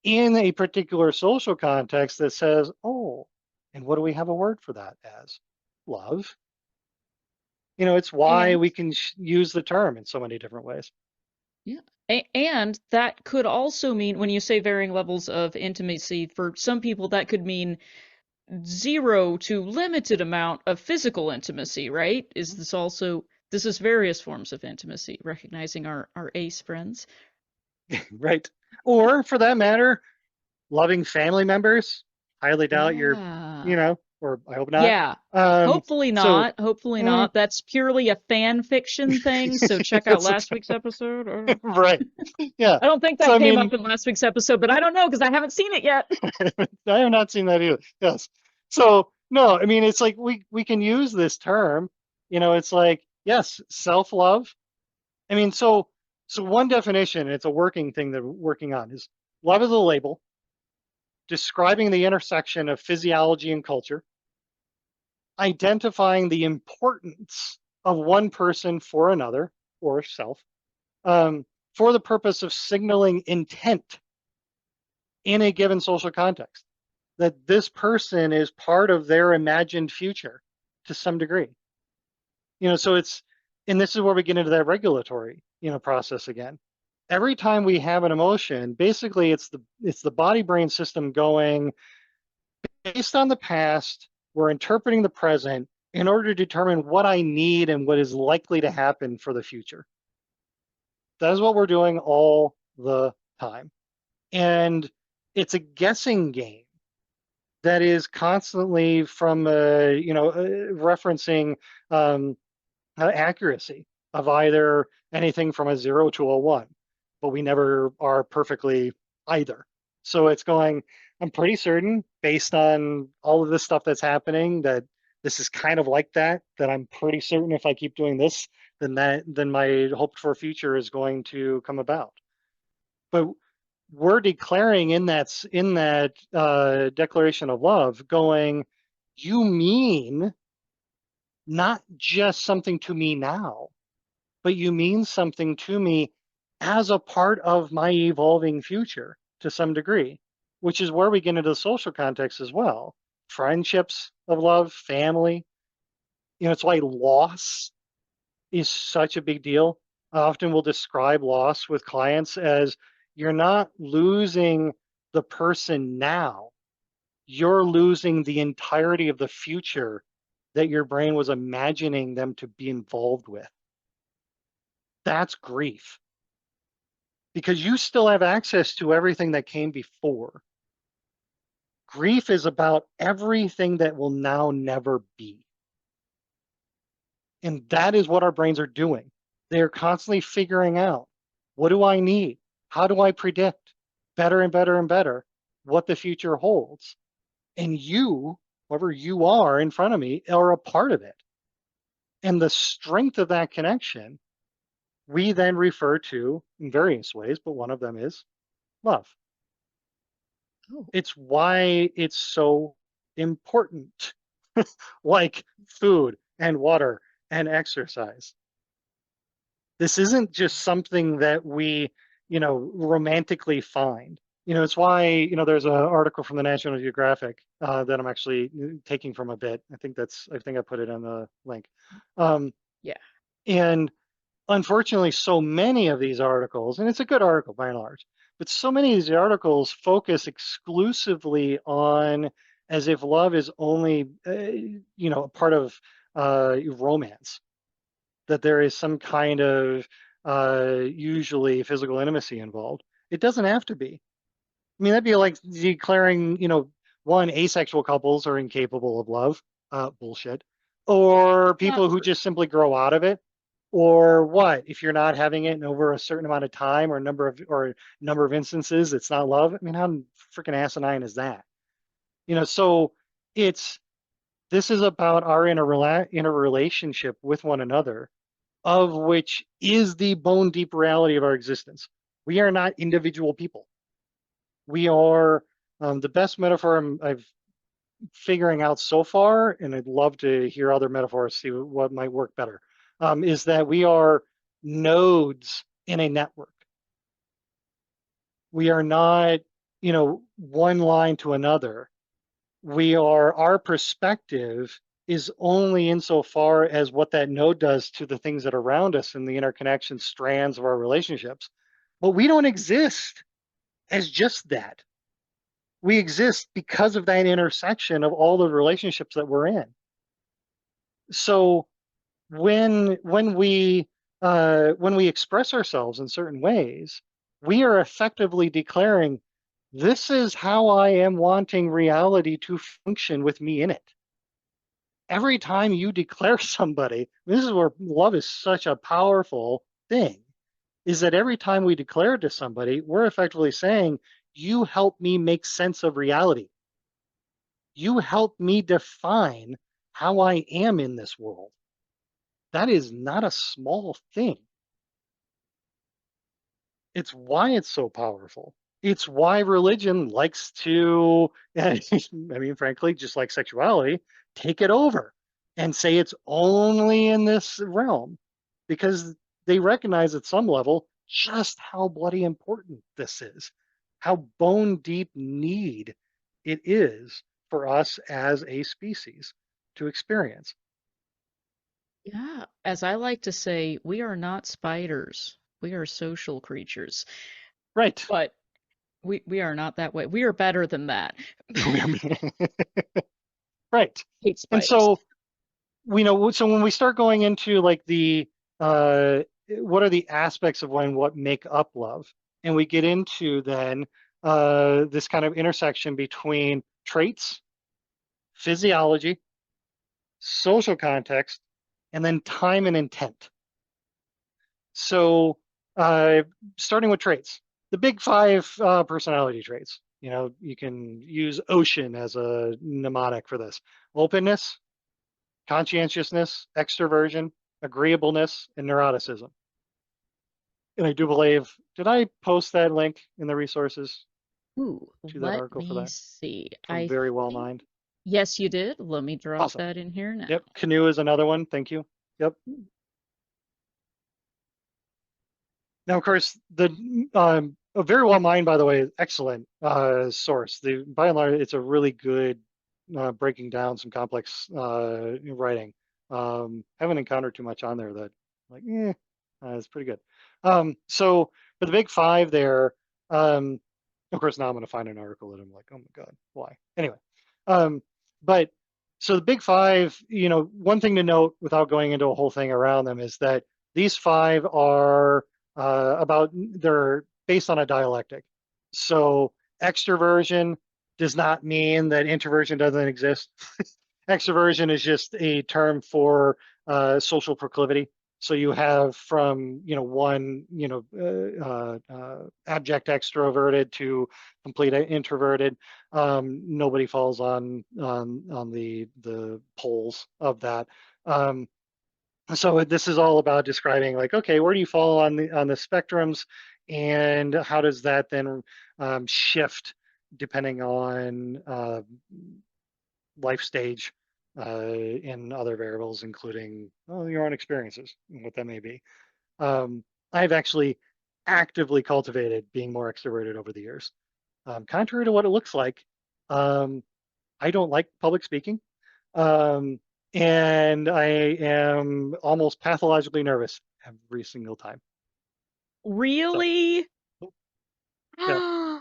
in a particular social context that says, oh, and what do we have a word for that as? Love. It's why we can use the term in so many different ways. Yeah. And that could also mean, when you say varying levels of intimacy, for some people that could mean 0 to limited amount of physical intimacy, right? This is various forms of intimacy, recognizing our ace friends. Right. Or for that matter, loving family members. Highly doubt Yeah. or I hope not. Yeah. Hopefully So not. Hopefully not. That's purely a fan fiction thing, so check out last week's episode. Right. Yeah. I don't think So that I came mean, up in last week's episode, but I don't know because I haven't seen it yet. I have not seen that either. Yes. So no, I mean, it's like we can use this term. It's like, yes, self-love. I mean, so one definition, it's a working thing that we're working on, is love is a label describing the intersection of physiology and culture, identifying the importance of one person for another or self, for the purpose of signaling intent in a given social context, that this person is part of their imagined future to some degree. So and this is where we get into that regulatory, process again. Every time we have an emotion, basically it's the body brain system going, based on the past, we're interpreting the present in order to determine what I need and what is likely to happen for the future. That is what we're doing all the time. And it's a guessing game that is constantly from, referencing accuracy of either anything from a 0 to a 1, but we never are perfectly either. So it's going, I'm pretty certain based on all of this stuff that's happening that this is kind of like that I'm pretty certain if I keep doing this, then my hoped for future is going to come about. But we're declaring in that declaration of love, going, you mean not just something to me now, but you mean something to me as a part of my evolving future to some degree, which is where we get into the social context as well. Friendships of love, family. It's why loss is such a big deal. I often will describe loss with clients as, you're not losing the person now, you're losing the entirety of the future that your brain was imagining them to be involved with. That's grief. Because you still have access to everything that came before. Grief is about everything that will now never be. And that is what our brains are doing. They are constantly figuring out, what do I need? How do I predict better and better and better what the future holds? And you, whoever you are in front of me, are a part of it. And the strength of that connection, we then refer to in various ways, but one of them is love. Oh. It's why it's so important, like food and water and exercise. This isn't just something that we, romantically find. It's why, there's an article from the National Geographic that I'm actually taking from a bit. I think I put it on the link. Yeah. And unfortunately, so many of these articles, and it's a good article by and large, but so many of these articles focus exclusively on as if love is only, a part of romance, that there is some kind of usually physical intimacy involved. It doesn't have to be. I mean, that'd be like declaring, one, asexual couples are incapable of love. Bullshit. Or Not people who true. just simply grow out of it. Or what? If you're not having it in over a certain amount of time or number of instances, it's not love. I mean, how freaking asinine is that? So this is about our interrelationship with one another, of which is the bone deep reality of our existence. We are not individual people. We are the best metaphor I've figuring out so far, and I'd love to hear other metaphors, see what might work better, is that we are nodes in a network. We are not, one line to another. Our perspective is only insofar as what that node does to the things that are around us in the interconnection strands of our relationships. But we don't exist as just that. We exist because of that intersection of all the relationships that we're in. So when we express ourselves in certain ways, we are effectively declaring, this is how I am wanting reality to function with me in it. Every time you declare somebody, this is where love is such a powerful thing, is that every time we declare to somebody, we're effectively saying, you help me make sense of reality. You help me define how I am in this world. That is not a small thing. It's why it's so powerful. It's why religion likes to, I mean, frankly, just like sexuality, take it over and say it's only in this realm, because they recognize at some level just how bloody important this is, how bone deep need it is for us as a species to experience. Yeah. As I like to say, we are not spiders. We are social creatures, Right. but we are not that way. We are better than that. Right. Hate And spiders. so so when we start going into like the what are the aspects of what make up love, and we get into then this kind of intersection between traits, physiology, social context, and then time and intent. So starting with traits, the big five personality traits. You can use ocean as a mnemonic for this: openness, conscientiousness, extroversion, agreeableness, and neuroticism. And I do believe, did I post that link in the resources Ooh, to that let article for me that? see. From I Very Well think Mind. yes, you did. Let me drop Awesome. that in here now. Yep. Canoe is another one. Thank you. Yep. Now, of course, the Very Well Mind, by the way, is excellent source. By and large, it's a really good breaking down some complex writing. Haven't encountered too much on there that it's pretty good. So for the big five there, of course, now I'm going to find an article that I'm like, oh my God, why? Anyway, but so the big five, one thing to note without going into a whole thing around them is that these five are they're based on a dialectic. So extroversion does not mean that introversion doesn't exist. Extroversion is just a term for social proclivity. So you have from one abject extroverted to complete introverted. Nobody falls on the poles of that. So this is all about describing like, okay, where do you fall on the spectrums, and how does that then shift depending on life stage and other variables, including your own experiences and what that may be. I've actually actively cultivated being more extroverted over the years. Contrary to what it looks like, I don't like public speaking. And I am almost pathologically nervous every single time. So, Really? yeah,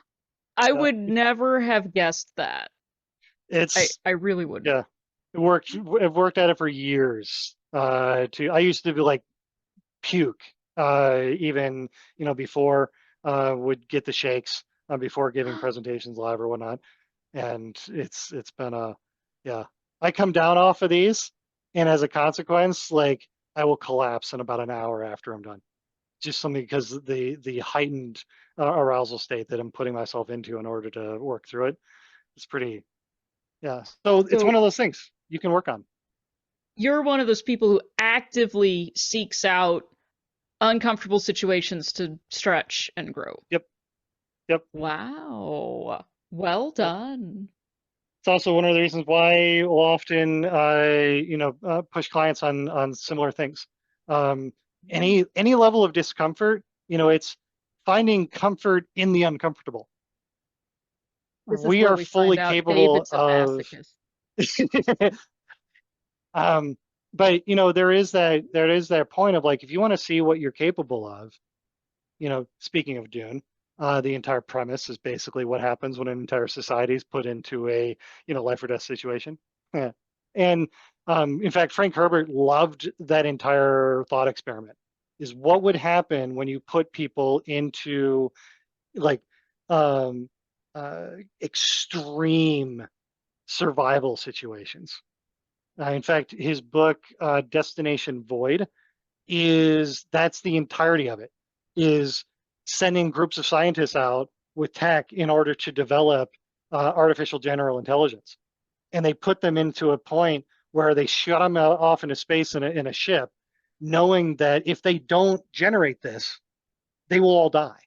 I would never have guessed that. it's I really wouldn't. yeah, I've worked at it for years. I used to be like puke, even before would get the shakes before giving presentations live or whatnot. And it's been yeah. I come down off of these, and as a consequence, like I will collapse in about an hour after I'm done. Just something because the heightened arousal state that I'm putting myself into in order to work through it. It's pretty, yeah. So it's one So of those things you can work on. you're one of those people who actively seeks out uncomfortable situations to stretch and grow. Yep, yep, Wow. Well yep. done. It's also one of the reasons why we'll often, push clients on similar things. Any level of discomfort, it's finding comfort in the uncomfortable. This is We where are we find fully out capable David's a of, masochist. but there is that point of like, if you want to see what you're capable of, speaking of Dune, the entire premise is basically what happens when an entire society is put into a life or death situation. Yeah. And in fact, Frank Herbert loved that entire thought experiment. Is what would happen when you put people into like um, extreme survival situations. In fact, his book Destination Void that's the entirety of it, is sending groups of scientists out with tech in order to develop artificial general intelligence. And they put them into a point where they shut them off into space in a ship, knowing that if they don't generate this, they will all die.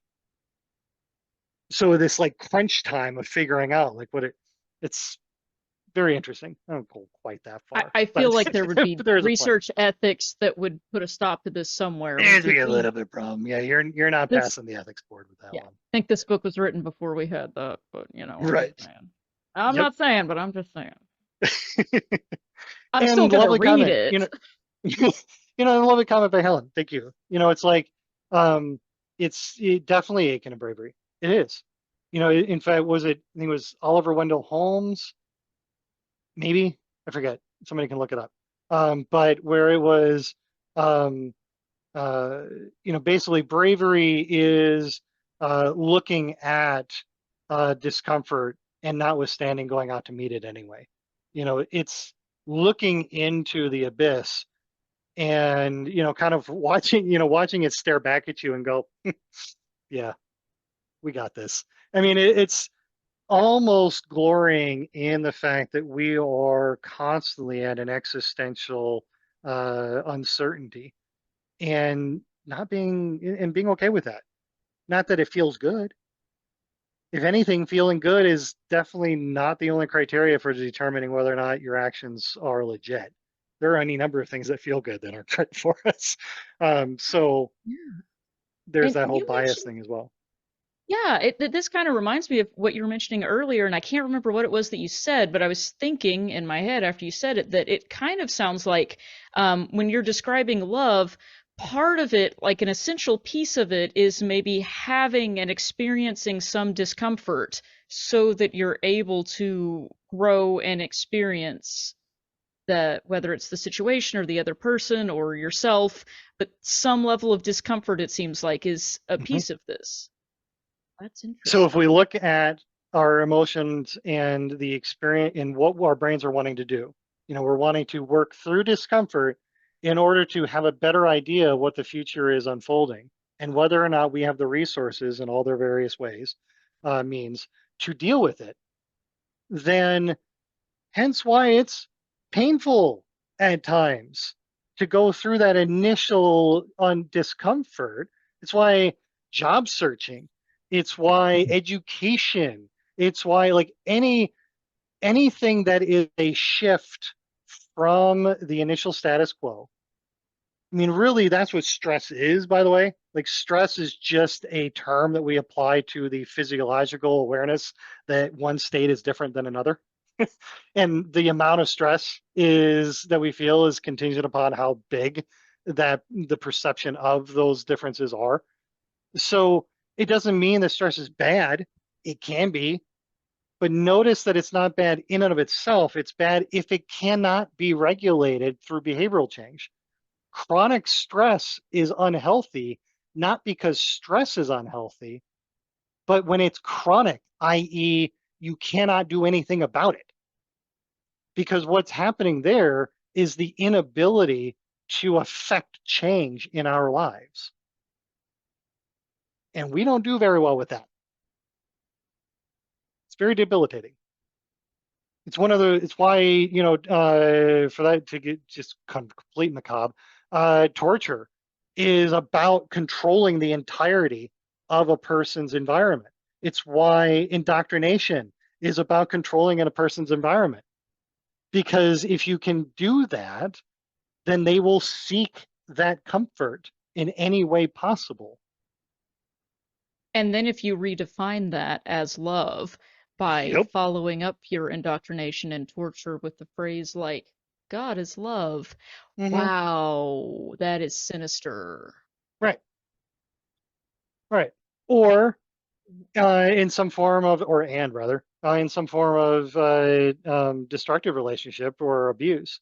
So this like crunch time of figuring out like it's very interesting. I don't go quite that far, I feel but like there would be but there is a point. research ethics that would put a stop to this somewhere. I mean, There's be a little bit problem. Yeah, you're not this, passing the ethics board with that yeah, I one. think this book was written before we had that, but I'm just Right. saying. I'm Yep. not saying, but I'm just saying. I'm still And gonna lovely read comment. it. Lovely comment by Helen. Thank you. It's like It's definitely Aiken and Bravery. It is. You know, in fact, I think it was Oliver Wendell Holmes, maybe, I forget. Somebody can look it up. But where it was, um, uh, basically bravery is looking at discomfort and notwithstanding going out to meet it anyway. It's looking into the abyss and, kind of watching it stare back at you and go, yeah, we got this. I mean, it's almost glorying in the fact that we are constantly at an existential uncertainty and being okay with that. Not that it feels good. If anything, feeling good is definitely not the only criteria for determining whether or not your actions are legit. There are any number of things that feel good that aren't good for us. So Yeah. there's And that whole you bias mentioned, thing as well. yeah, this kind of reminds me of what you were mentioning earlier, and I can't remember what it was that you said, but I was thinking in my head after you said it that it kind of sounds like when you're describing love, part of it, like an essential piece of it, is maybe having and experiencing some discomfort so that you're able to grow and experience whether it's the situation or the other person or yourself, but some level of discomfort, it seems like, is a Mhm. piece of this. That's So if we interesting. look at our emotions and the experience and what our brains are wanting to do, we're wanting to work through discomfort in order to have a better idea of what the future is unfolding and whether or not we have the resources in all their various ways, means to deal with it. Then hence why it's painful at times to go through that initial discomfort. It's why job searching, it's why education, it's why like anything that is a shift from the initial status quo. I mean, really, that's what stress is, by the way. Like, stress is just a term that we apply to the physiological awareness that one state is different than another. And the amount of stress is that we feel is contingent upon how big that the perception of those differences are. So it doesn't mean that stress is bad. It can be, but notice that it's not bad in and of itself. It's bad if it cannot be regulated through behavioral change. Chronic stress is unhealthy, not because stress is unhealthy, but when it's chronic, i.e., you cannot do anything about it. Because what's happening there is the inability to affect change in our lives. And we don't do very well with that. It's very debilitating. It's why, for that to get just complete macabre, torture is about controlling the entirety of a person's environment. It's why indoctrination is about controlling in a person's environment. Because if you can do that, then they will seek that comfort in any way possible. And then if you redefine that as love by Yep. following up your indoctrination and torture with the phrase like, God is love, Mm-hmm. wow, that is sinister. Right. Right. Or in some form of, or and rather, in some form of destructive relationship or abuse.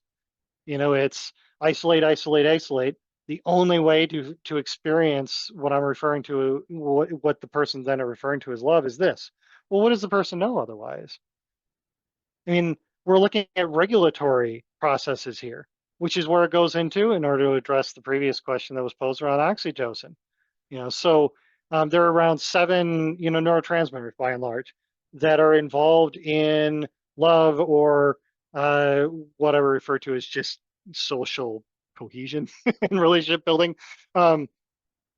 It's isolate, isolate, isolate. The only way to experience what I'm referring to, what the person then are referring to as love, is this. Well, what does the person know otherwise? I mean, we're looking at regulatory processes here, which is where it goes into in order to address the previous question that was posed around oxytocin. So there are around 7, neurotransmitters by and large that are involved in love or what I refer to as just social cohesion and relationship building. Um,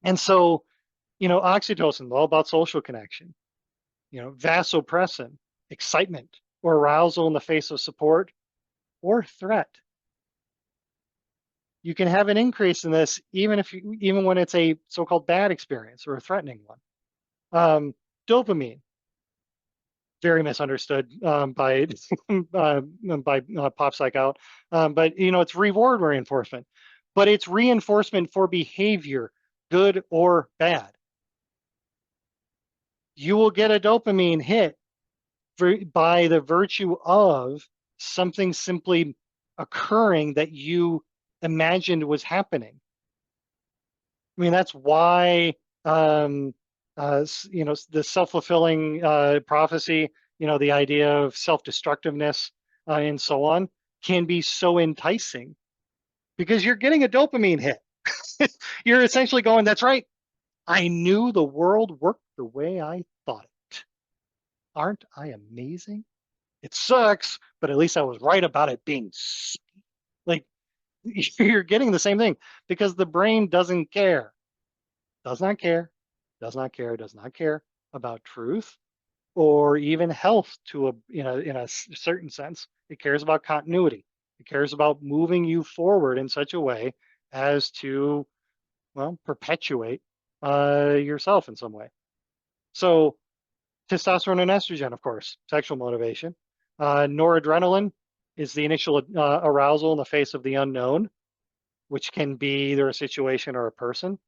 and so, oxytocin, all about social connection. Vasopressin, excitement or arousal in the face of support or threat. You can have an increase in this even when it's a so-called bad experience or a threatening one. Dopamine, very misunderstood by pop psych out, but it's reward reinforcement, but it's reinforcement for behavior, good or bad. You will get a dopamine hit by the virtue of something simply occurring that you imagined was happening. I mean, that's why, the self-fulfilling prophecy, the idea of self-destructiveness and so on can be so enticing because you're getting a dopamine hit. You're essentially going, that's right. I knew the world worked the way I thought it. Aren't I amazing? It sucks, but at least I was right about it being like, you're getting the same thing because the brain doesn't care, does not care, does not care, does not care about truth or even health to in a certain sense. It cares about continuity. It cares about moving you forward in such a way as to, well, perpetuate yourself in some way. So testosterone and estrogen, of course, sexual motivation. Noradrenaline is the initial arousal in the face of the unknown, which can be either a situation or a person.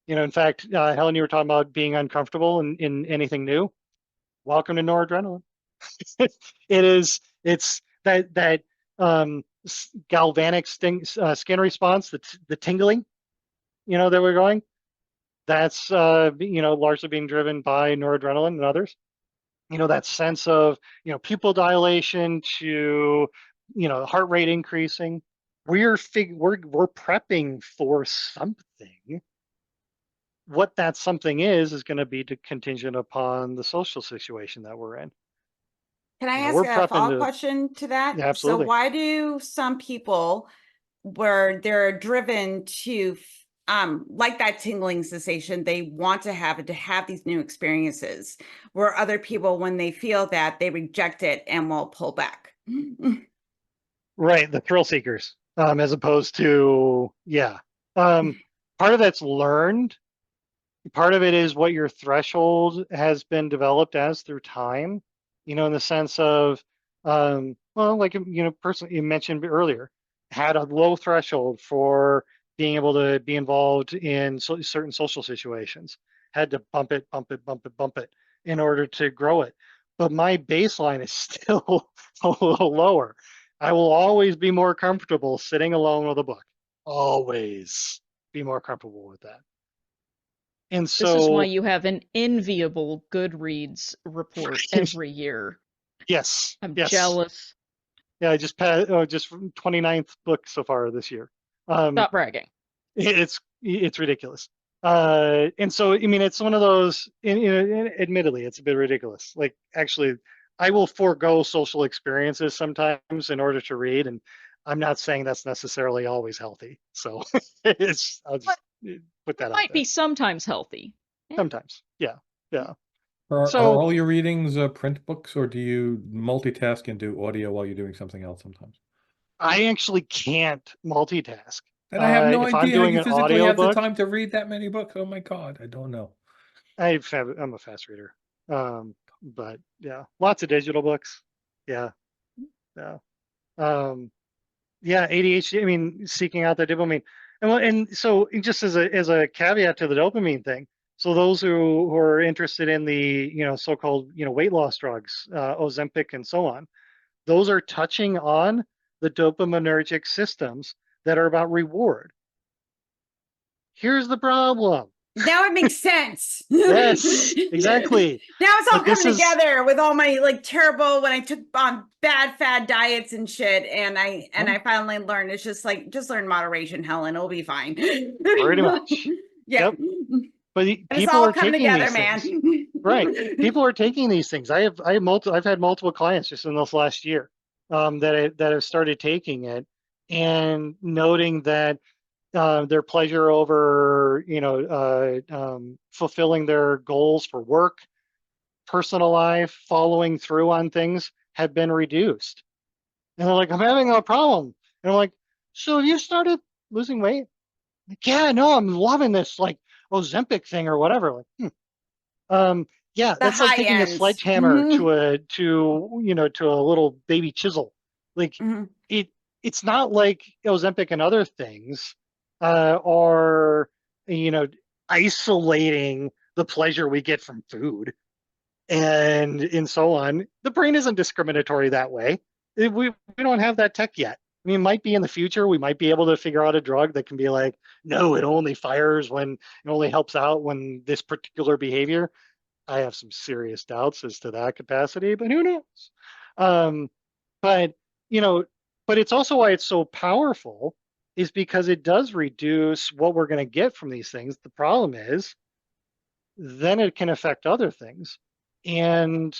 In fact, Helen, you were talking about being uncomfortable in anything new. Welcome to noradrenaline. It's that galvanic skin response, the tingling, that we're going. That's largely being driven by noradrenaline and others. That sense of pupil dilation to heart rate increasing. We're prepping for something. What that something is going to be contingent upon the social situation that we're in. Can I ask We're a prepping follow-up question to that? Yeah, absolutely. So why do some people, where they're driven to like that tingling sensation, they want to have these new experiences, where other people, when they feel that, they reject it and will pull back? Right, the thrill seekers, as opposed to, part of that's learned. Part of it is what your threshold has been developed as through time, in the sense of, like, person you mentioned earlier, had a low threshold for being able to be involved in certain social situations, had to bump it in order to grow it. But my baseline is still a little lower. I will always be more comfortable sitting alone with a book. Always be more comfortable with that. And This is why so, you have an enviable Goodreads report every year. yes, I'm yes. jealous. Yeah, I just passed, just 29th book so far this year. Stop bragging. It's ridiculous. And so, I mean, it's one of those, admittedly, it's a bit ridiculous. Like, actually, I will forego social experiences sometimes in order to read, and I'm not saying that's necessarily always healthy. So I'll just put that out Might there. be sometimes healthy. Sometimes, yeah. Are So all your readings print books, or do you multitask and do audio while you're doing something else sometimes? I actually can't multitask. And I have no If I'm idea how doing you an physically have the audiobook, time to read that many books. Oh my God, I don't know. I'm a fast reader. But yeah, lots of digital books. Yeah. ADHD. I mean, seeking out the dopamine, and so just as a caveat to the dopamine thing. So those who are interested in the so-called weight loss drugs, Ozempic and so on, those are touching on the dopaminergic systems that are about reward. Here's the problem. Now it makes sense. Yes, exactly. Now it's all But this coming is together with all my terrible, when I took on bad fad diets and shit, and I finally learned it's just learn moderation, Helen. It'll be fine. pretty much. Yeah. Yep. But It's people all are coming taking together, these man. things. Right. People are taking these things. I've had multiple clients just in this last year that have started taking it and noting that their pleasure over fulfilling their goals for work, personal life, following through on things have been reduced. And they're like, I'm having a problem. And I'm like, so have you started losing weight? Like, yeah, no, I'm loving this Ozempic thing or whatever. Yeah, The that's like high taking a ends. sledgehammer to a little baby chisel. Like it's not like Ozempic and other things are isolating the pleasure we get from food and so on. The brain isn't discriminatory that way. We don't have that tech yet. I mean, it might be in the future. We might be able to figure out a drug that can be like, no, it only fires when it only helps out when this particular behavior. I have some serious doubts as to that capacity, but who knows? Um, but you know, but it's also why it's so powerful is because it does reduce what we're going to get from these things. The problem is then it can affect other things. And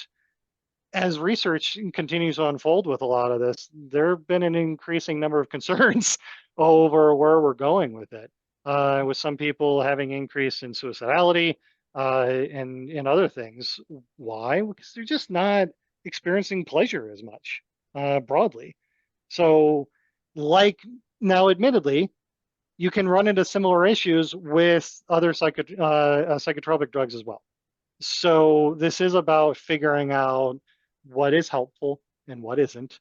as research continues to unfold with a lot of this, there have been an increasing number of concerns over where we're going with it. With some people having increase in suicidality and other things. Why? Because they're just not experiencing pleasure as much broadly. So, like now, admittedly, you can run into similar issues with other psychotropic drugs as well. So this is about figuring out what is helpful and what isn't.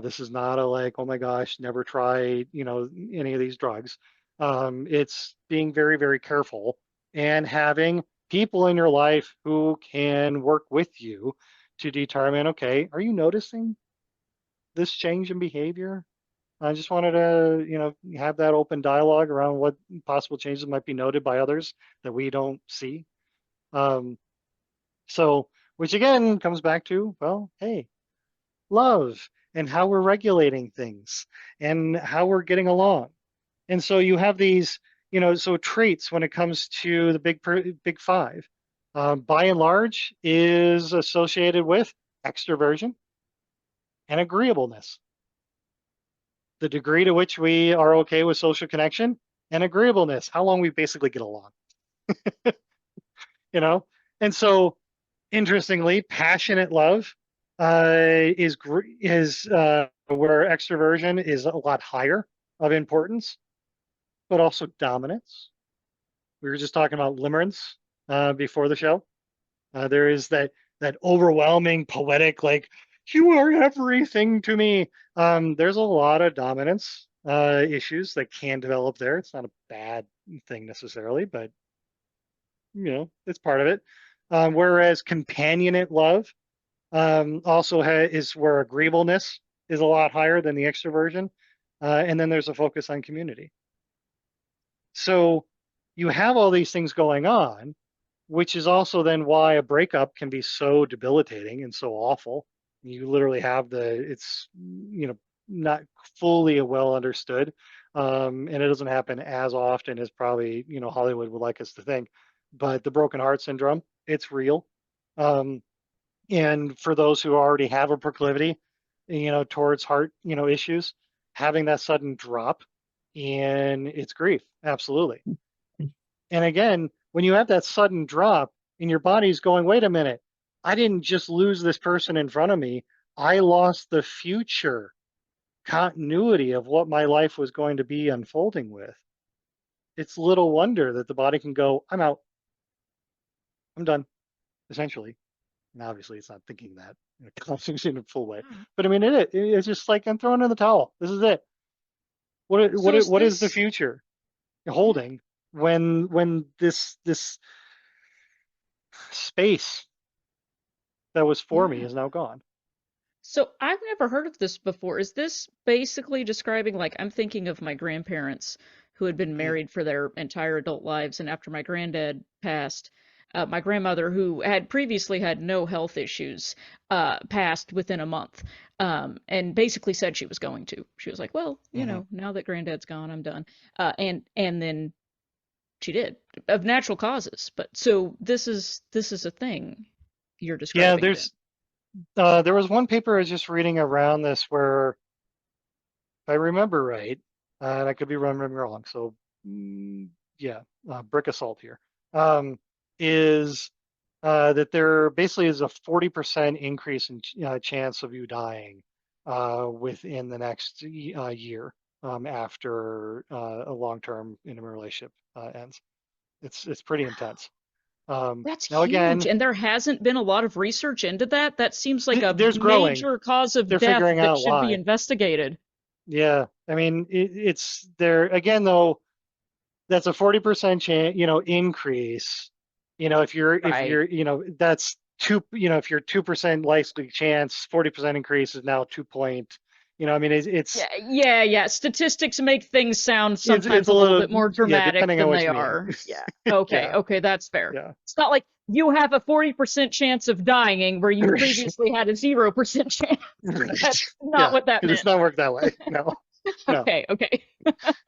This is not a like, oh my gosh, never try, any of these drugs. It's being very, very careful and having people in your life who can work with you to determine, okay, are you noticing this change in behavior? I just wanted to, have that open dialogue around what possible changes might be noted by others that we don't see. So, which again comes back to, well, hey, love and how we're regulating things and how we're getting along. And so you have these, so traits when it comes to the big five, by and large, is associated with extroversion and agreeableness. The degree to which we are okay with social connection and agreeableness, how long we basically get along. And so interestingly, passionate love is where extroversion is a lot higher of importance, but also dominance. We were just talking about limerence before the show. There is that overwhelming poetic, like, you are everything to me. There's a lot of dominance issues that can develop there. It's not a bad thing necessarily, but it's part of it. Whereas companionate love also is where agreeableness is a lot higher than the extroversion. And then there's a focus on community. So you have all these things going on, which is also then why a breakup can be so debilitating and so awful. You literally have it's, not fully well understood. And it doesn't happen as often as probably, Hollywood would like us to think. But the broken heart syndrome, it's real. And for those who already have a proclivity, towards heart, issues, having that sudden drop in its grief, absolutely. And again, when you have that sudden drop and your body's going, wait a minute, I didn't just lose this person in front of me. I lost the future continuity of what my life was going to be unfolding with. It's little wonder that the body can go, I'm out. I'm done, essentially. And obviously it's not thinking that in a full way. But I mean, it's just like, I'm throwing in the towel. This is it. What is the future holding when this space that was for me is now gone? So I've never heard of this before. Is this basically describing, like, I'm thinking of my grandparents who had been married for their entire adult lives, and after my granddad passed, my grandmother, who had previously had no health issues, passed within a month, and basically said she was going to. She was like, well, now that granddad's gone, I'm done. And then she did, of natural causes. But so this is a thing you're describing. Yeah, there was one paper I was just reading around this where, if I remember right, and I could be remembering wrong, so brick of salt here, is that there basically is a 40% increase in chance of you dying within the next year after a long-term intimate relationship ends. It's pretty intense. That's now huge. again, And there hasn't been a lot of research into that. That seems like a there's growing. major cause of They're death figuring that out should why. be investigated. Yeah, I mean, it's there again, though. that's a 40% chance, increase. If you're Right. that's if you're 2% likely chance, 40% increase is now 2 point. I mean, it's Yeah. Statistics make things sound it's sometimes a a little little, bit more yeah, dramatic depending on than what they you mean. are. Yeah. Okay. Yeah, Okay, that's fair. yeah. It's not like you have a 40% chance of dying where you Right. previously had a 0% chance. Right. That's not Yeah, what that it does meant. not work that way. No, no. Okay.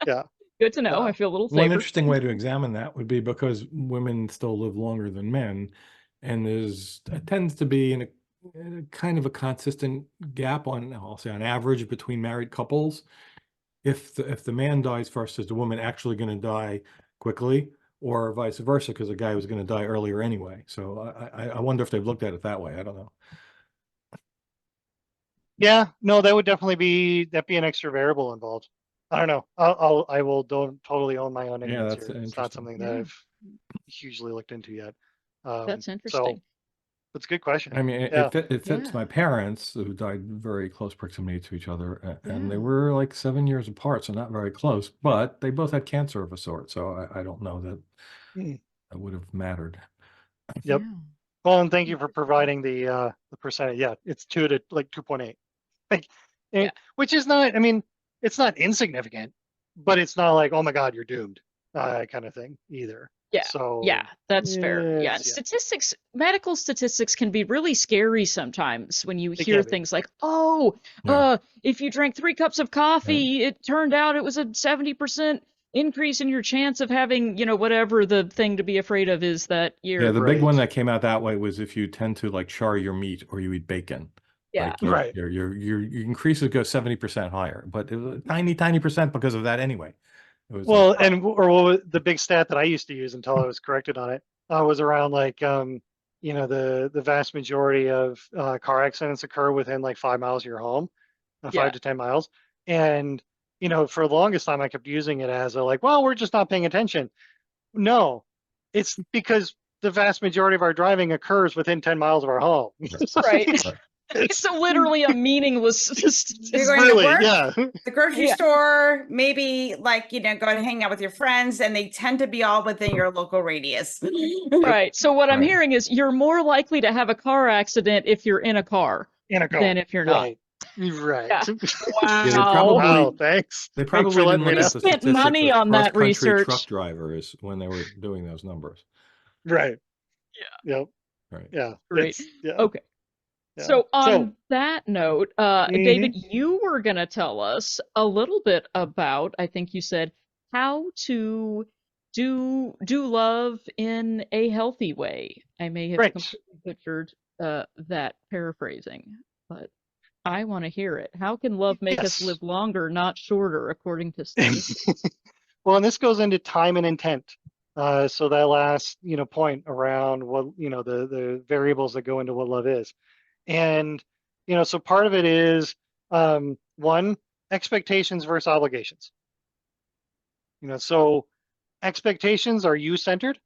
Yeah, Good to know. yeah. I feel a little One safer. interesting way to examine that would be because women still live longer than men, and it tends to be in a kind of a consistent gap I'll say on average between married couples. If the man dies first, is the woman actually going to die quickly, or vice versa, because the guy was going to die earlier anyway? So I wonder if they've looked at it that way. I don't know. Yeah, no, that would definitely be an extra variable involved. I don't know. I will don't totally own my own Yeah, ignorance that's here. It's not interesting. something that Yeah. I've hugely looked into yet. That's So interesting. it's a good question. I mean, Yeah. it fits Yeah. my parents who died very close proximity to each other, and they Yeah. were like 7 years apart, so not very close, but they both had cancer of a sort. So I don't know that Mm, that would have mattered. Yep. Yeah. Well, and thank you for providing the percentage. Yeah, it's 2 to like 2.8. Like, Yeah. which is not, I mean, it's not insignificant, but it's not like, oh my God, you're doomed, kind of thing either. Yeah. So That's fair. Yeah. yeah, Medical statistics can be really scary sometimes when you it hear can be. things like, oh, Yeah, if you drank 3 cups of yeah, coffee, it turned out it was a 70% increase in your chance of having, whatever the thing to be afraid of is that yeah. year. The big Right. one that came out that way was if you tend to like char your meat or you eat bacon, Yeah. like Right. your increases go 70% higher, but it was a tiny percent because of that anyway. It was like Well, or what was the big stat that I used to use until I was corrected on it, was around like, the vast majority of car accidents occur within like 5 miles of your home, Yeah. 5 to 10 miles. And, for the longest time, I kept using it as a like, well, we're just not paying attention. No, it's because the vast majority of our driving occurs within 10 miles of our home. Right. right. It's It's literally a meaningless You're statistic. going to really, work, yeah. the grocery Yeah. store, maybe like, go and hang out with your friends, and they tend to be all within your local radius. Yep. Right. So what I'm Right. hearing is you're more likely to have a car accident if you're in a car In a car. than if you're not. Right. Right. Yeah. Yeah, they Wow. Wow. probably Thanks. they Thanks for probably letting didn't me look They know. at the spent statistics money of on that cross-country truck research. drivers when they were doing those numbers. Right. Yep. Right. Yeah. Great. Yeah. Okay. Yeah. So So, on that note, mhm, David, you were going to tell us a little bit about, I think you said, how to do love in a healthy way. I may have right. completely butchered that paraphrasing, but I want to hear it. How can love make us Yes. live longer, not shorter, according to statistics? Well, and this goes into time and intent. So that last, point around what, the variables that go into what love is. And, so part of it is, one, expectations versus obligations. So expectations are you-centered.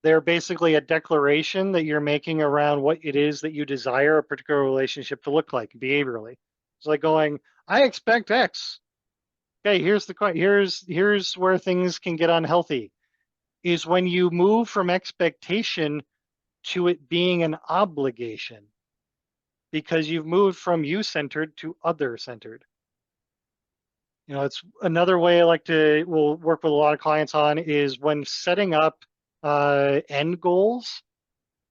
They're basically a declaration that you're making around what it is that you desire a particular relationship to look like behaviorally. It's like going, I expect X. Okay, here's where things can get unhealthy. Is when you move from expectation to it being an obligation, because you've moved from you-centered to other-centered. It's another way I will work with a lot of clients on is when setting up end goals.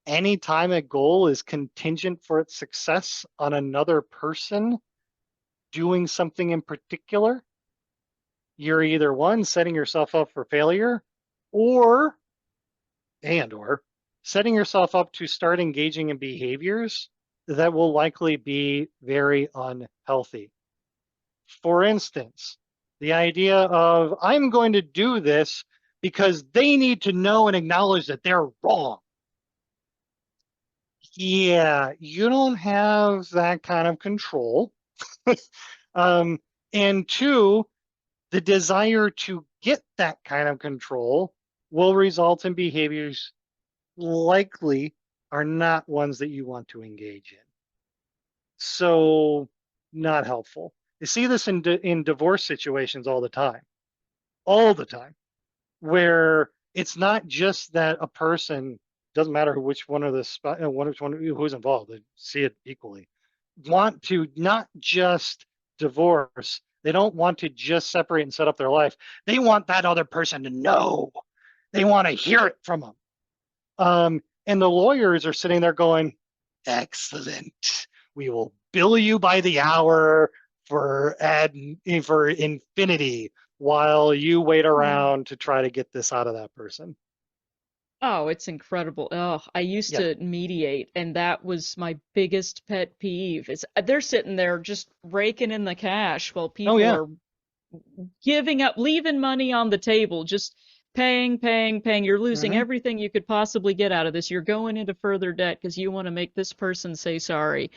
Anytime a goal is contingent for its success on another person doing something in particular, you're either one, setting yourself up for failure, or setting yourself up to start engaging in behaviors that will likely be very unhealthy. For instance, the idea of I'm going to do this because they need to know and acknowledge that they're wrong. Yeah, you don't have that kind of control. And two, the desire to get that kind of control will result in behaviors likely are not ones that you want to engage in. So, not helpful. You see this in divorce situations all the time. All the time. where it's not just that a person, doesn't matter which one of who's involved, they see it equally, want to not just divorce. They don't want to just separate and set up their life. They want that other person to know. They want to hear it from them. And the lawyers are sitting there going, excellent. We will bill you by the hour for infinity while you wait around to try to get this out of that person. Oh, it's incredible. Oh, I used Yeah. to mediate, and that was my biggest pet peeve. Is they're sitting there just raking in the cash while Oh, people yeah. are giving up, leaving money on the table, just paying, paying, paying. You're losing Mhm. everything you could possibly get out of this. You're going into further debt because you want to make this person say sorry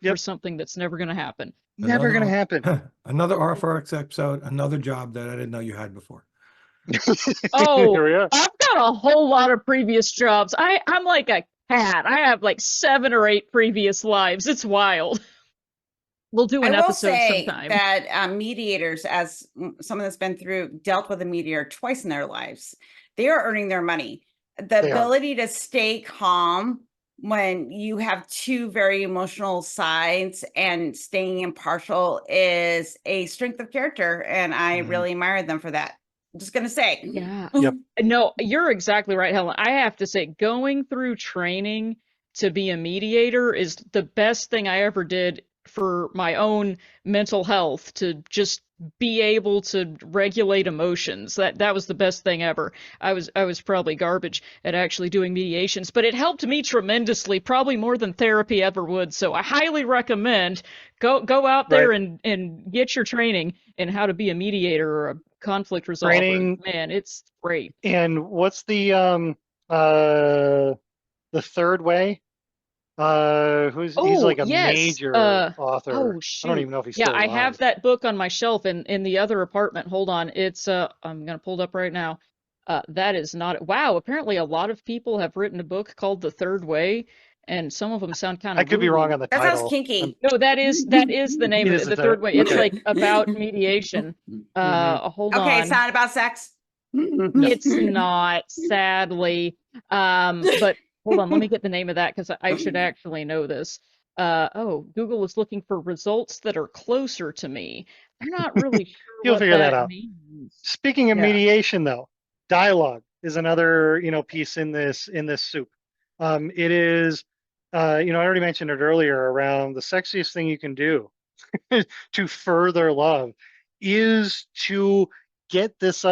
for Yep. something that's never going to happen. Never going to happen. Another RfRx episode, another job that I didn't know you had before. Oh, Here we are. I've got a whole lot of previous jobs. I'm like a cat. I have like 7 or 8 previous lives. It's wild. We'll do I an will episode say sometime. that mediators, as someone that's been through, dealt with a mediator twice in their lives, they are earning their money. The They are. ability to stay calm when you have two very emotional sides and staying impartial is a strength of character. And I Mhm. really admire them for that. I'm just going to say. Yeah. Yep. No, you're exactly right, Helen. I have to say, going through training to be a mediator is the best thing I ever did for my own mental health, to just be able to regulate emotions. That was the best thing ever. I was probably garbage at actually doing mediations, but it helped me tremendously, probably more than therapy ever would. So I highly recommend go out there Right. and get your training in how to be a mediator or a conflict resolver. Training. Man, it's great. And what's the third way? He's Oh, like a yes. major author. Oh I don't shoot. even know if he's Yeah, still I have alive. that book on my shelf in the other apartment. Hold on. It's I'm gonna pull it up right now. That is not, wow, apparently a lot of people have written a book called The Third Way, and some of them sound kind I of could be wrong woo-woo. on the That sounds title. kinky. No, that is the name It of is it, the The Third title. Way. It's Okay. like about mediation. Hold Okay, it's on. not about sex. No. It's not, sadly. But hold on, let me get the name of that because I should actually know this. Oh, Google is looking for results that are closer to me. They're not really sure You'll what figure that that out. means. Speaking of Yeah. mediation, though, dialogue is another piece in this soup. It is I already mentioned it earlier around the sexiest thing you can do to further love is to get this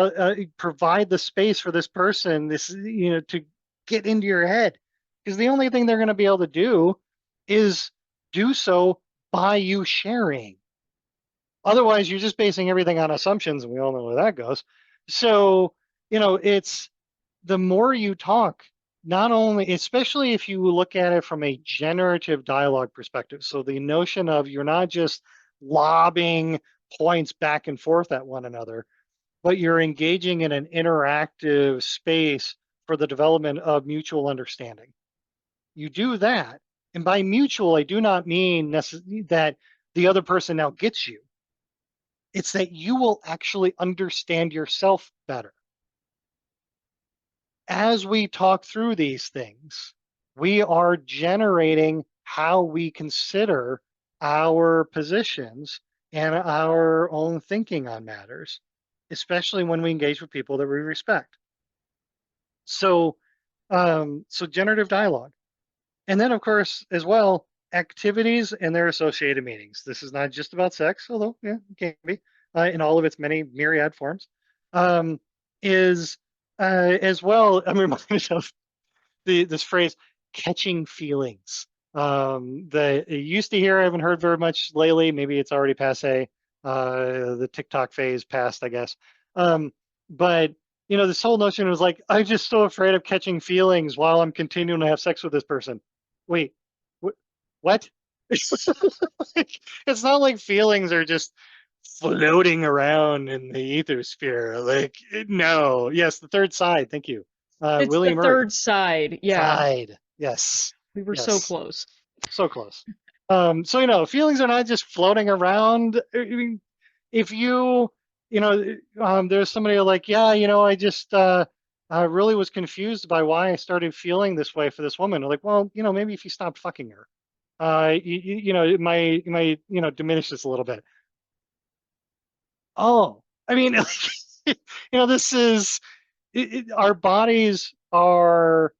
provide the space for this person, this to get into your head, because the only thing they're going to be able to do is do so by you sharing. Otherwise, you're just basing everything on assumptions, and we all know where that goes. So, it's the more you talk, not only, especially if you look at it from a generative dialogue perspective. So the notion of you're not just lobbing points back and forth at one another, but you're engaging in an interactive space for the development of mutual understanding. You do that. And by mutual, I do not mean necessarily that the other person now gets you. It's that you will actually understand yourself better. As we talk through these things, we are generating how we consider our positions and our own thinking on matters, especially when we engage with people that we respect. So, so generative dialogue. And then, of course, as well, activities and their associated meanings. This is not just about sex, although, yeah, it can be in all of its many myriad forms. Is as well, I'm reminded of this phrase, catching feelings. That you used to hear, I haven't heard very much lately. Maybe it's already passe. The TikTok phase passed, I guess. But this whole notion was like, I'm just so afraid of catching feelings while I'm continuing to have sex with this person. Wait, what? It's not like feelings are just floating around in the ethosphere. Like, no. Yes, the third side. Thank you. It's the William Murray. third side. Yeah. Side. Yes. We were so Yes. close. So close. So feelings are not just floating around. I mean, if you there's somebody like, yeah, I just really was confused by why I started feeling this way for this woman. Like, well, maybe if you stopped fucking her, it might diminish this a little bit. Oh, I mean, this is our bodies are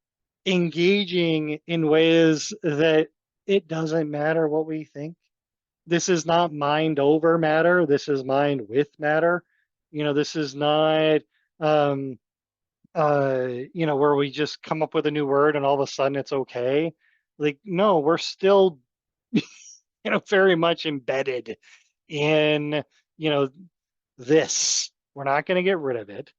engaging in ways that it doesn't matter what we think. This is not mind over matter. This is mind with matter. This is not, um, where we just come up with a new word and all of a sudden it's okay. Like, no, we're still, very much embedded in, you know, this. We're not going to get rid of it,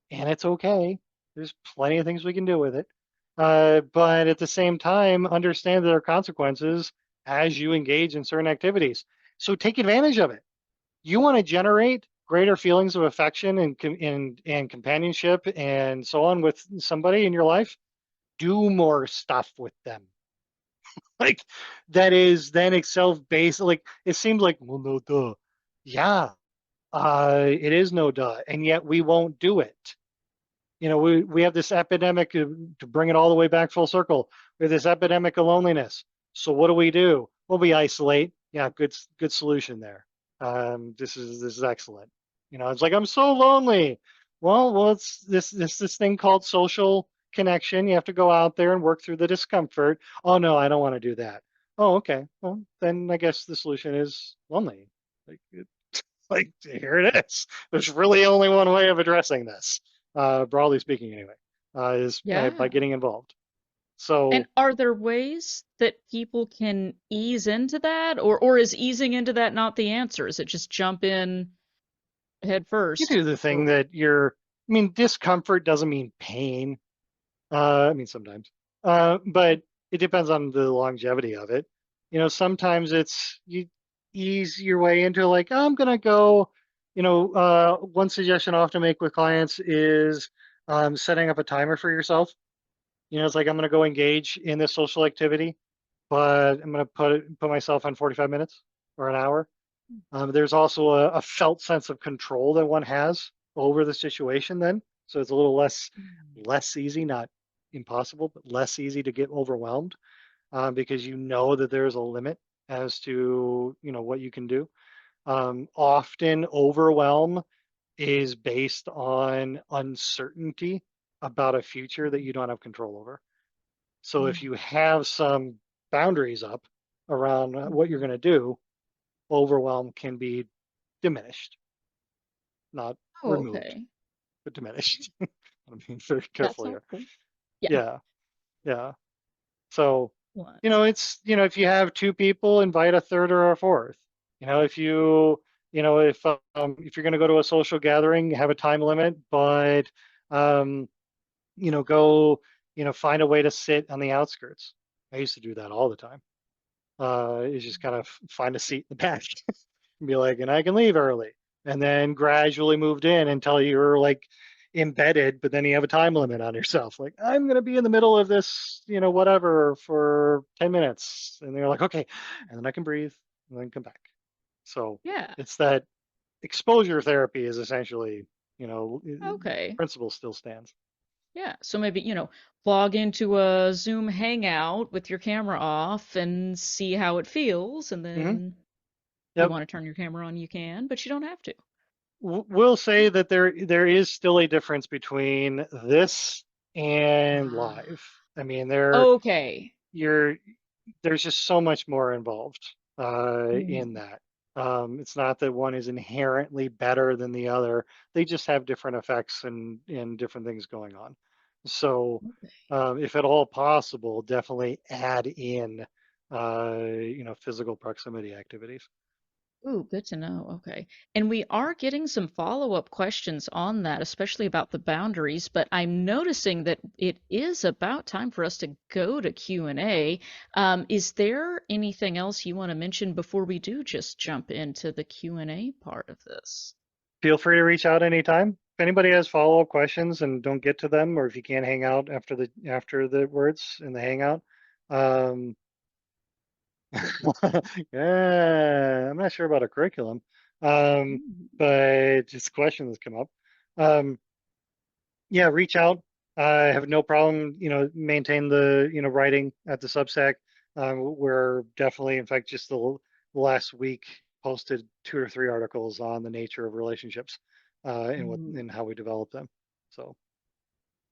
and it's okay. There's plenty of things we can do with it. But at the same time, understand that there are consequences as you engage in certain activities. So take advantage of it. You want to generate greater feelings of affection and companionship and so on with somebody in your life. Do more stuff with them. Like that is then itself based. Like it seems like, well, no duh. Yeah, it is no duh, and yet we won't do it. We have this epidemic to bring it all the way back full circle. We have this epidemic of loneliness. So what do? Well, we isolate. Yeah, good solution there. This is excellent. It's like I'm so lonely. Well, it's this thing called social connection. You have to go out there and work through the discomfort. Oh no, I don't want to do that. Oh, okay. Well, then I guess the solution is lonely. Like here it is. There's really only one way of addressing this, broadly speaking, anyway, is by Yeah. getting involved. And So are there ways that people can ease into that, or is easing into that not the answer? Is it just jump in head you first? do the thing Or that discomfort doesn't mean pain. Sometimes, but it depends on the longevity of it. Sometimes it's you ease your way into like, oh, I'm gonna go. One suggestion I often make with clients is setting up a timer for yourself. It's like I'm gonna go engage in this social activity, but I'm gonna put myself on 45 minutes or an hour. There's also a felt sense of control that one has over the situation then. So it's a little less easy, not impossible, but less easy to get overwhelmed because you know that there's a limit as to what you can do. Often overwhelm is based on uncertainty about a future that you don't have control over. So if you have some boundaries up around what you're going to do, overwhelm can be diminished, not oh, removed, okay, but diminished. I'm being very that's careful here. helpful. Yeah. Yeah, yeah. So, What? it's, if you have 2 people, invite a third or a fourth. If if you're going to go to a social gathering, have a time limit, but um, go, find a way to sit on the outskirts. I used to do that all the time. Is just kind of find a seat in the back and be like, and I can leave early, and then gradually moved in until you're like embedded, but then you have a time limit on yourself. Like, I'm going to be in the middle of this, whatever for 10 minutes. And they're like, okay. And then I can breathe and then come back. So Yeah. it's that exposure therapy is essentially, Okay. principle still stands. Yeah. So maybe, log into a Zoom hangout with your camera off and see how it feels. And Hmm. then if you Yep. want to turn your camera on, you can, but you don't have to. We'll say that there is still a difference between this and Ah. live. I mean, there Okay. you're there's just so much more involved in Mm. that. It's not that one is inherently better than the other. They just have different effects and different things going on. So, Okay. if at all possible, definitely add in, physical proximity activities. Ooh, good to know. Okay. And we are getting some follow-up questions on that, especially about the boundaries, but I'm noticing that it is about time for us to go to Q&A. Is there anything else you want to mention before we do just jump into the Q&A part of this? Feel free to reach out anytime. If anybody has follow-up questions and don't get to them, or if you can't hang out after the words in the hangout, um, yeah, I'm not sure about a curriculum. But just a question that's come up. Yeah, reach out. I have no problem, maintain the, writing at the Substack. We're definitely, in fact, just the last week posted 2 or 3 articles on the nature of relationships, and how we develop them. So.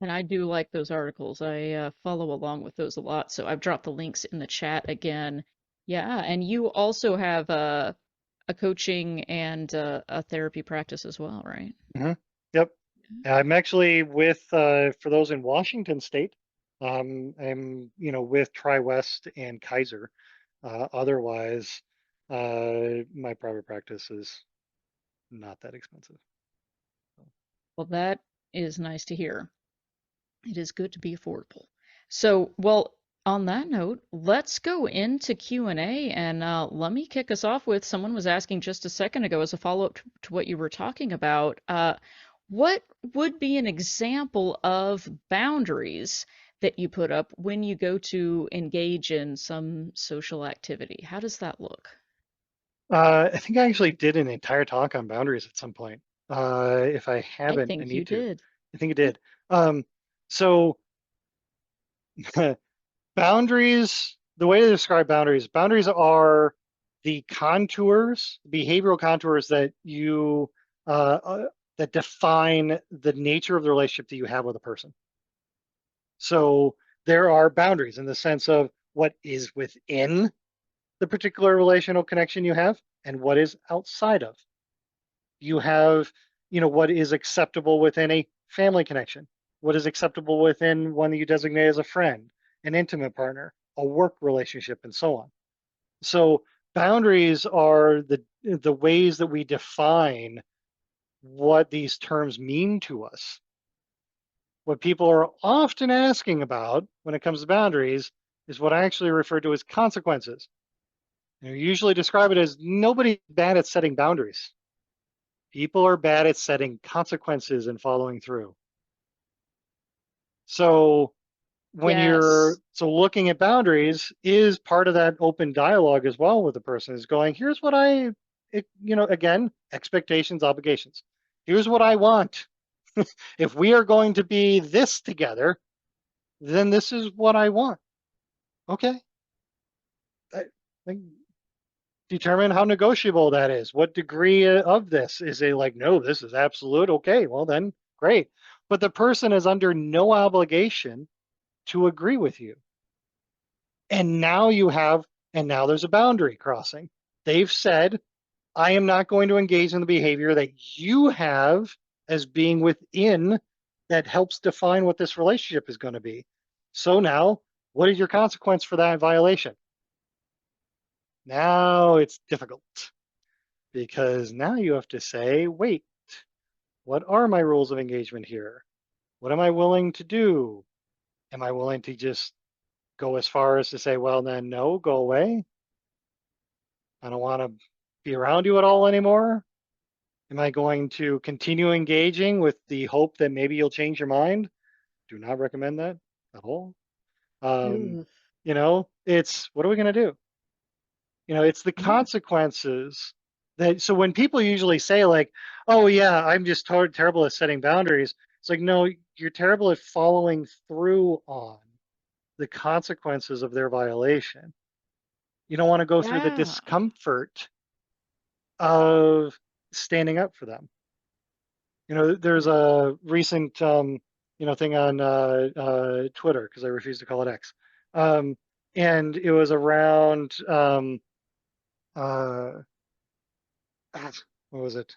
And I do like those articles. I follow along with those a lot. So I've dropped the links in the chat again. Yeah, and you also have a coaching and a therapy practice as well, right? Yep. I'm actually with, for those in Washington State, I'm, with TriWest and Kaiser. Otherwise, my private practice is not that expensive. Well, that is nice to hear. It is good to be affordable. So, well, on that note, let's go into Q&A and let me kick us off with someone was asking just a second ago as a follow-up to what you were talking about. What would be an example of boundaries that you put up when you go to engage in some social activity? How does that look? I think I actually did an entire talk on boundaries at some point. If I I haven't, I think you need to. did. I think it did. So boundaries, the way to describe boundaries are the contours, behavioral contours that you that define the nature of the relationship that you have with a person. So there are boundaries in the sense of what is within the particular relational connection you have and what is outside of. You have, what is acceptable within a family connection, what is acceptable within one that you designate as a friend, an intimate partner, a work relationship, and so on. So boundaries are the ways that we define what these terms mean to us. What people are often asking about when it comes to boundaries is what I actually refer to as consequences. And we usually describe it as nobody's bad at setting boundaries. People are bad at setting consequences and following through. So when you're Yes. looking at boundaries is part of that open dialogue as well with the person is going, here's what again, expectations, obligations. Here's what I want. If we are going to be this together, then this is what I want. Okay. Determine how negotiable that is. What degree of this is it like, no, this is absolute. Okay, well then, great. But the person is under no obligation to agree with you. And now now there's a boundary crossing. They've said, I am not going to engage in the behavior that you have as being within that helps define what this relationship is going to be. So now, what is your consequence for that violation? Now it's difficult because now you have to say, wait, what are my rules of engagement here? What am I willing to do? Am I willing to just go as far as to say, well, then no, go away? I don't want to be around you at all anymore. Am I going to continue engaging with the hope that maybe you'll change your mind? Do not recommend that at all. Ooh. It's what are we going to do? It's the Yeah. consequences so when people usually say like, oh yeah, I'm just terrible at setting boundaries. It's like, no, you're terrible at following through on the consequences of their violation. You don't want to go through the Yeah. discomfort of standing up for them. There's a recent, thing on Twitter, because I refuse to call it X. And it was around, what was it?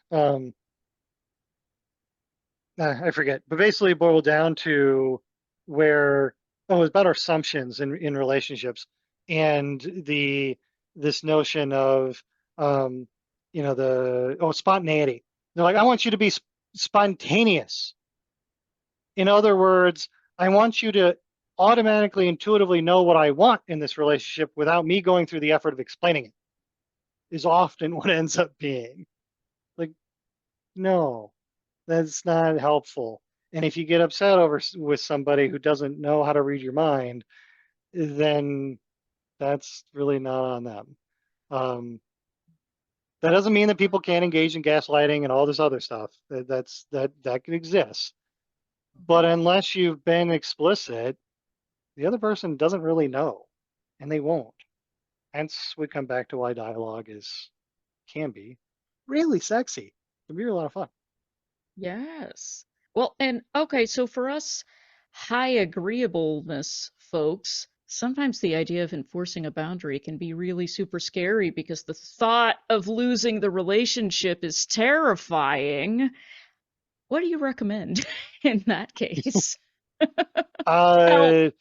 I forget, but basically it boiled down to where, it was about our assumptions in relationships and this notion of, spontaneity. They're like, I want you to be spontaneous. In other words, I want you to automatically, intuitively know what I want in this relationship without me going through the effort of explaining it, is often what ends up being. Like, no, that's not helpful. And if you get upset with somebody who doesn't know how to read your mind, then that's really not on them. That doesn't mean that people can't engage in gaslighting and all this other stuff. That can exist. But unless you've been explicit, the other person doesn't really know, and they won't. Hence, we come back to why dialogue can be really sexy. It can be a lot of fun. Yes. Well, and okay, so for us high agreeableness folks, sometimes the idea of enforcing a boundary can be really super scary because the thought of losing the relationship is terrifying. What do you recommend in that case? Help.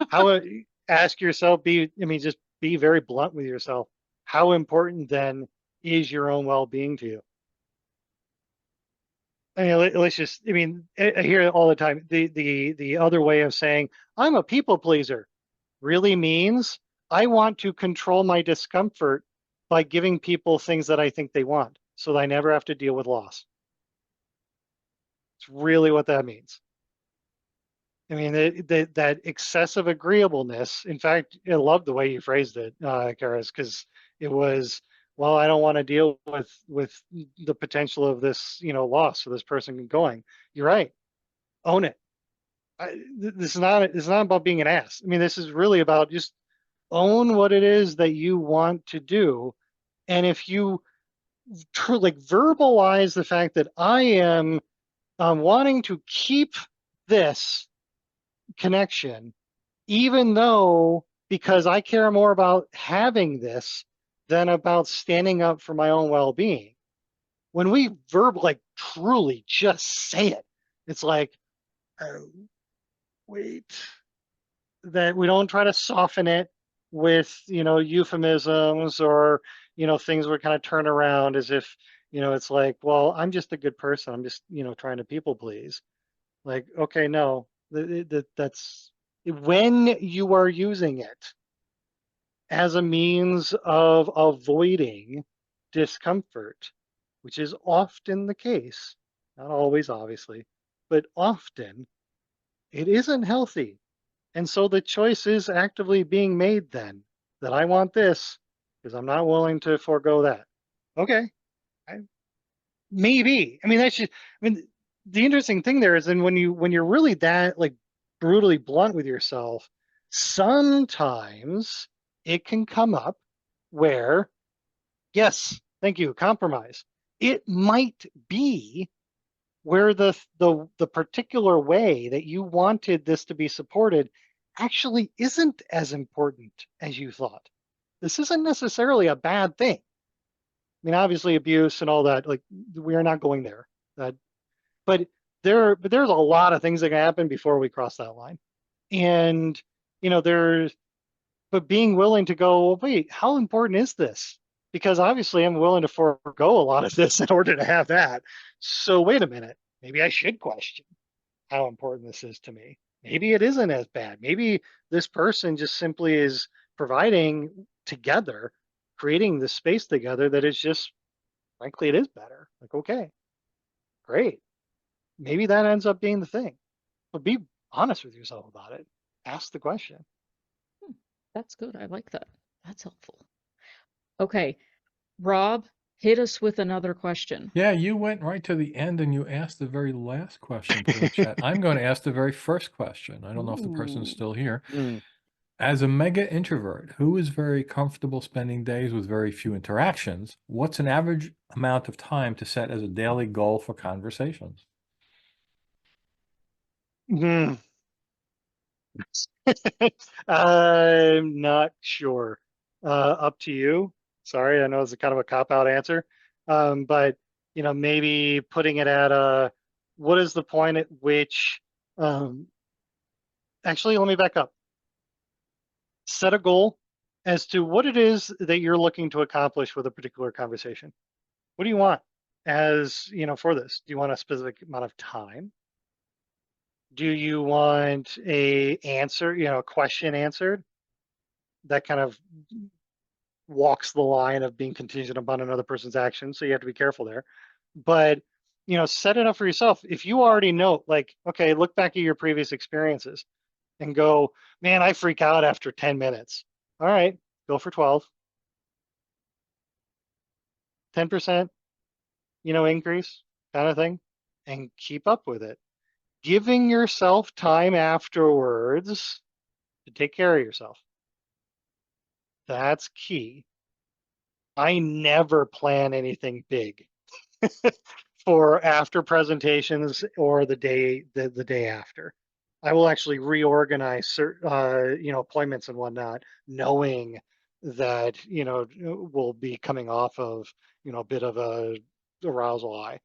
How ask yourself, just be very blunt with yourself. How important then is your own well-being to you? I mean, let's just, I hear it all the time. The other way of saying I'm a people pleaser really means I want to control my discomfort by giving people things that I think they want so that I never have to deal with loss. It's really what that means. I mean, that excessive agreeableness. In fact, I love the way you phrased it, Karis, because it was, well, I don't want to deal with the potential of this, loss of this person going. You're right. Own it. This is not about being an ass. I mean, this is really about just own what it is that you want to do, and if you truly verbalize the fact that I am wanting to keep this connection, even though because I care more about having this than about standing up for my own well-being. When we truly just say it, it's like, oh, wait, that we don't try to soften it with, euphemisms or, things we kind of turn around as if, it's like, well, I'm just a good person. I'm just, trying to people please. Like, okay, no, that's when you are using it as a means of avoiding discomfort, which is often the case, not always, obviously, but often it isn't healthy. And so the choice is actively being made then that I want this because I'm not willing to forego that. Okay, maybe. I mean, that's just, the interesting thing there is then when you're really that like brutally blunt with yourself, sometimes it can come up where, yes, thank you, compromise. It might be where the particular way that you wanted this to be supported actually isn't as important as you thought. This isn't necessarily a bad thing. I mean, obviously abuse and all that, like we are not going there. But there's a lot of things that can happen before we cross that line. And but being willing to go, well, wait, how important is this? Because obviously I'm willing to forego a lot of this in order to have that. So wait a minute, maybe I should question how important this is to me. Maybe it isn't as bad. Maybe this person just simply is providing together, creating the space together that is just, frankly, it is better. Like, okay, great. Maybe that ends up being the thing. But be honest with yourself about it. Ask the question. That's good. I like that. That's helpful. Okay, Rob, hit us with another question. Yeah, you went right to the end and you asked the very last question for the chat. I'm going to ask the very first question. I don't know if the person's Ooh. still here. Mm. As a mega introvert who is very comfortable spending days with very few interactions, what's an average amount of time to set as a daily goal for conversations? Mm. I'm not sure. Up to you. Sorry, I know it's a kind of a cop-out answer. But maybe putting it at what is the point at which actually, let me back up. Set a goal as to what it is that you're looking to accomplish with a particular conversation. What do you want as, for this? Do you want a specific amount of time? Do you want a answer, a question answered that kind of walks the line of being contingent upon another person's action? So you have to be careful there. But, set it up for yourself. If you already know, like, okay, look back at your previous experiences and go, man, I freak out after 10 minutes. All right, go for 12. 10%, increase kind of thing, and keep up with it. Giving yourself time afterwards to take care of yourself. That's key. I never plan anything big for after presentations or the day after. I will actually reorganize certain, appointments and whatnot, knowing that, we'll be coming off of, a bit of a arousal high.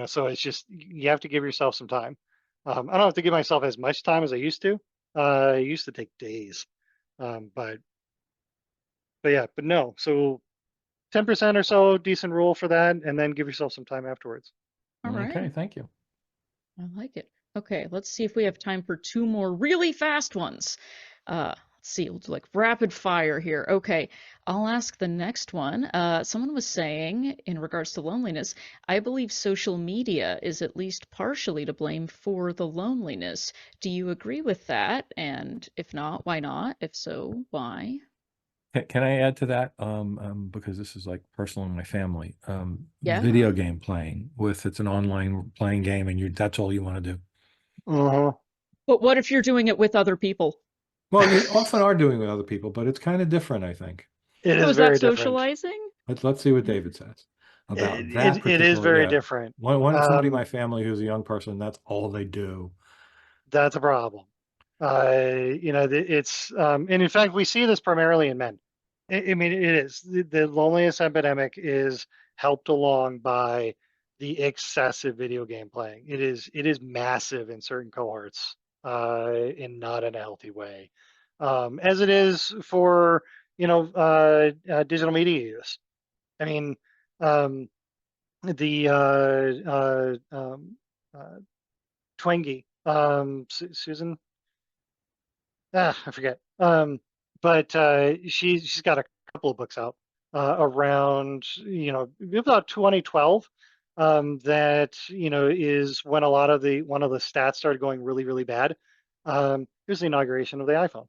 So it's just, you have to give yourself some time. I don't have to give myself as much time as I used to. I used to take days, but yeah, but no. So 10% or so, decent rule for that, and then give yourself some time afterwards. All right. Okay, thank you. I like it. Okay, let's see if we have time for 2 more really fast ones. Let's see, we'll do like rapid fire here. Okay, I'll ask the next one. Someone was saying, in regards to loneliness, I believe social media is at least partially to blame for the loneliness. Do you agree with that? And if not, why not? If so, why? Can I add to that? Because this is like personal in my family. Yeah. Video game playing it's an online playing game and that's all you want to do. Uh-huh. But what if you're doing it with other people? Well, you often are doing it with other people, but it's kind of different, I think. It So is is that very different. socializing? Let's see what David says about that It is particular. very Yeah. different. Somebody in my family who's a young person, that's all they do. That's a problem. It's and in fact we see this primarily in men. I mean, it is the loneliness epidemic is helped along by the excessive video game playing. It is massive in certain cohorts, and not in a healthy way, as it is for digital media use. I mean, the Twangy, Susan, I forget. But she's got a couple of books out around, about 2012. That is when one of the stats started going really, really bad. Here's the inauguration of the iPhone.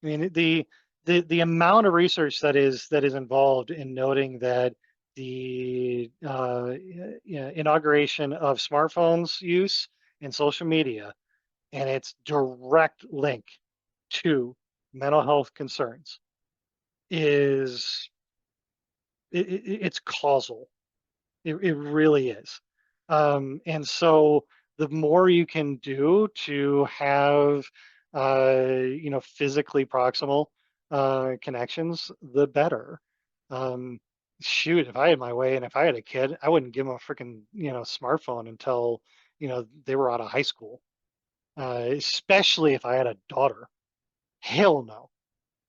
I mean, the amount of research that is involved in noting that the inauguration of smartphones use in social media and its direct link to mental health concerns it's causal. It really is. And so the more you can do to have physically proximal connections, the better. Shoot, if I had my way and if I had a kid, I wouldn't give them a freaking smartphone until they were out of high school. Especially if I had a daughter. Hell no.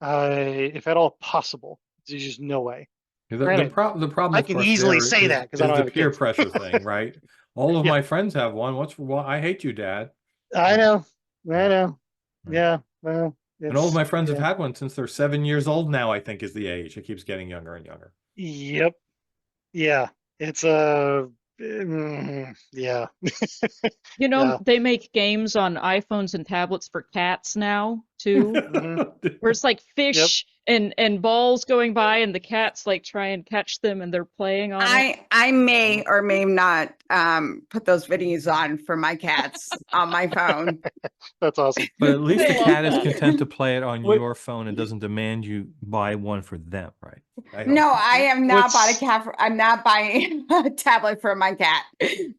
If at all possible, there's just no way. The Granted, problem, I of can course, easily there say is, that because I is don't the have a peer kid. pressure thing, right? All of Yeah. my friends have one. I hate you, Dad. I know. I know. Right. Yeah. Well, And all of my friends have yeah. had one since they're 7 years old now, I think is the age. It keeps getting younger and younger. Yep. Yeah. It's yeah. Yeah. They make games on iPhones and tablets for cats now, too. Where it's like fish and balls going by and the cats like try and catch them and they're playing on it. I may or may not put those videos on for my cats on my phone. That's awesome. But at least the I love cat is that. content to play it on What- your phone and doesn't demand you buy one for them, right? No, I am not bought a What's- cat. I'm not buying a tablet for my cat.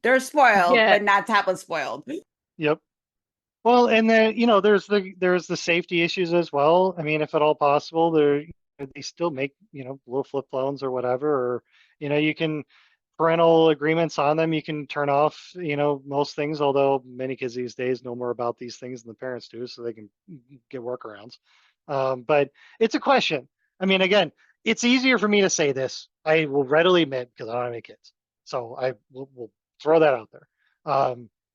They're spoiled, Yeah. but not tablet spoiled. Yep. Well, and then there's the safety issues as well. I mean, if at all possible, they still make little flip phones or whatever, or you can parental agreements on them. You can turn off most things. Although many kids these days know more about these things than the parents do, so they can get workarounds. But it's a question. I mean, again, it's easier for me to say this. I will readily admit because I don't have any kids, so I will throw that out there.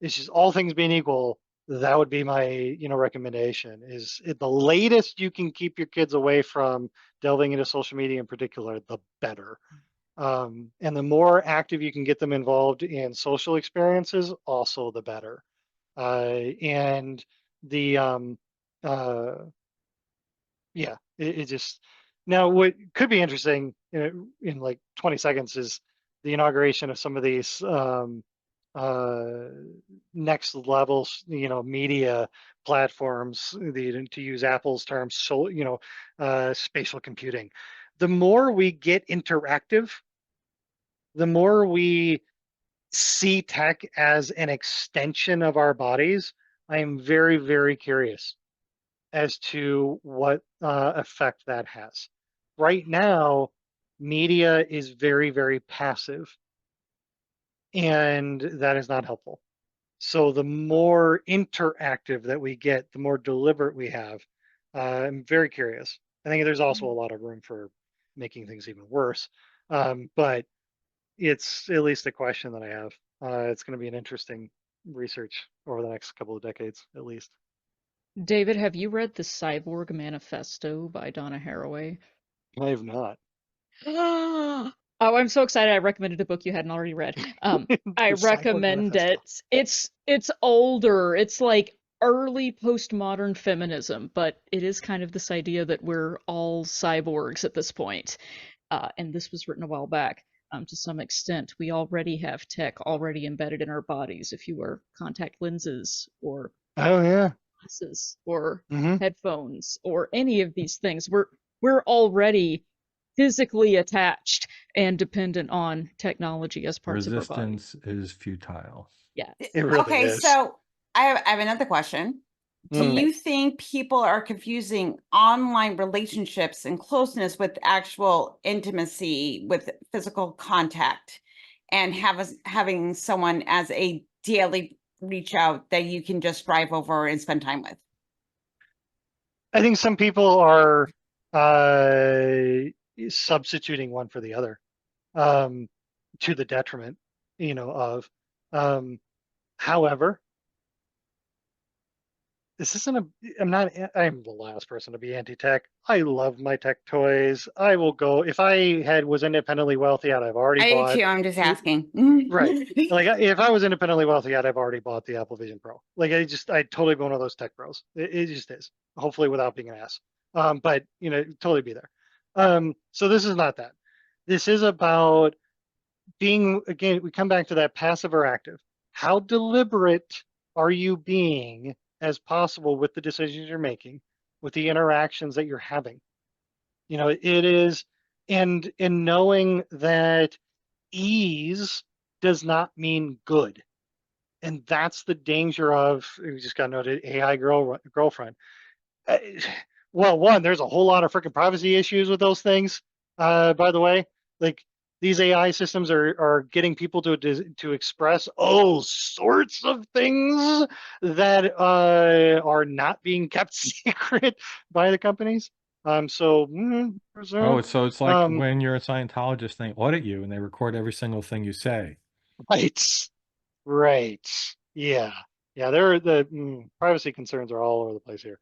It's just all things being equal, that would be my recommendation is the latest you can keep your kids away from delving into social media in particular, the better. And the more active you can get them involved in social experiences, also the better. And the yeah, it just Now, what could be interesting in like 20 seconds is the inauguration of some of these next levels, media platforms, to use Apple's terms, so spatial computing. The more we get interactive, the more we see tech as an extension of our bodies. I am very, very curious as to what effect that has. Right now, media is very, very passive, and that is not helpful. So the more interactive that we get, the more deliberate we have. I'm very curious. I think there's also a lot of room for making things even worse, but it's at least a question that I have. It's going to be an interesting research over the next couple of decades, at least. David, have you read the Cyborg Manifesto by Donna Haraway? I have not. Oh, I'm so excited. I recommended a book you hadn't already read. The I Cyborg recommend Manifesto. it. It's older. It's like early postmodern feminism, but it is kind of this idea that we're all cyborgs at this point. And this was written a while back. To some extent, we already have tech already embedded in our bodies. If you wear contact lenses or Oh yeah. glasses or Mm-hmm. headphones or any of these things, we're already physically attached and dependent on technology as parts of our body. Resistance is futile. Yeah. It really Okay, is. so I have another question. Do Mm. you think people are confusing online relationships and closeness with actual intimacy, with physical contact, and having someone as a daily reach out that you can just drive over and spend time with? I think some people are substituting one for the other, to the detriment, of. However, this isn't I'm the last person to be anti-tech. I love my tech toys. I will go if I was independently wealthy, I'd have already I do bought. too. I'm just asking. Right. Like if I was independently wealthy, I'd have already bought the Apple Vision Pro. Like I'd totally be one of those tech bros. It just is. Hopefully without being an ass. But totally be there. So this is not that. This is about being, again, we come back to that passive or active. How deliberate are you being as possible with the decisions you're making, with the interactions that you're having? It is, and in knowing that ease does not mean good. And that's the danger of, we just got noted, AI girlfriend. Well, one, there's a whole lot of freaking privacy issues with those things. By the way, like these AI systems are getting people to express all sorts of things that are not being kept secret by the companies. So Oh, so it's like um, when you're a Scientologist, they audit you and they record every single thing you say. right, yeah, the privacy concerns are all over the place here.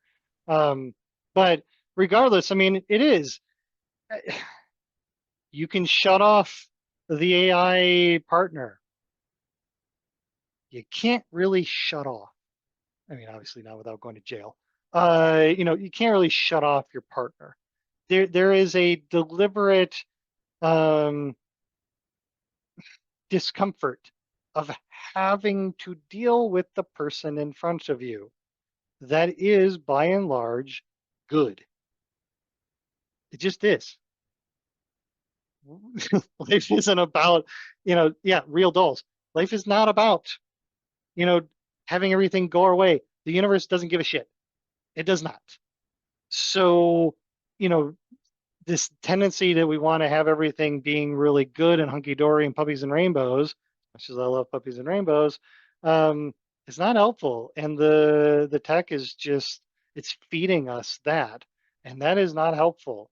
But regardless, I mean, it is. You can shut off the AI partner. You can't really shut off. I mean, obviously not without going to jail. You can't really shut off your partner. There is a deliberate discomfort of having to deal with the person in front of you. That is, by and large, good. It just is. Life isn't about, real dolls. Life is not about, having everything go our way. The universe doesn't give a shit. It does not. So, this tendency that we want to have everything being really good and hunky-dory and puppies and rainbows, much as I love puppies and rainbows, it's not helpful. And the tech is just, it's feeding us that. And that is not helpful.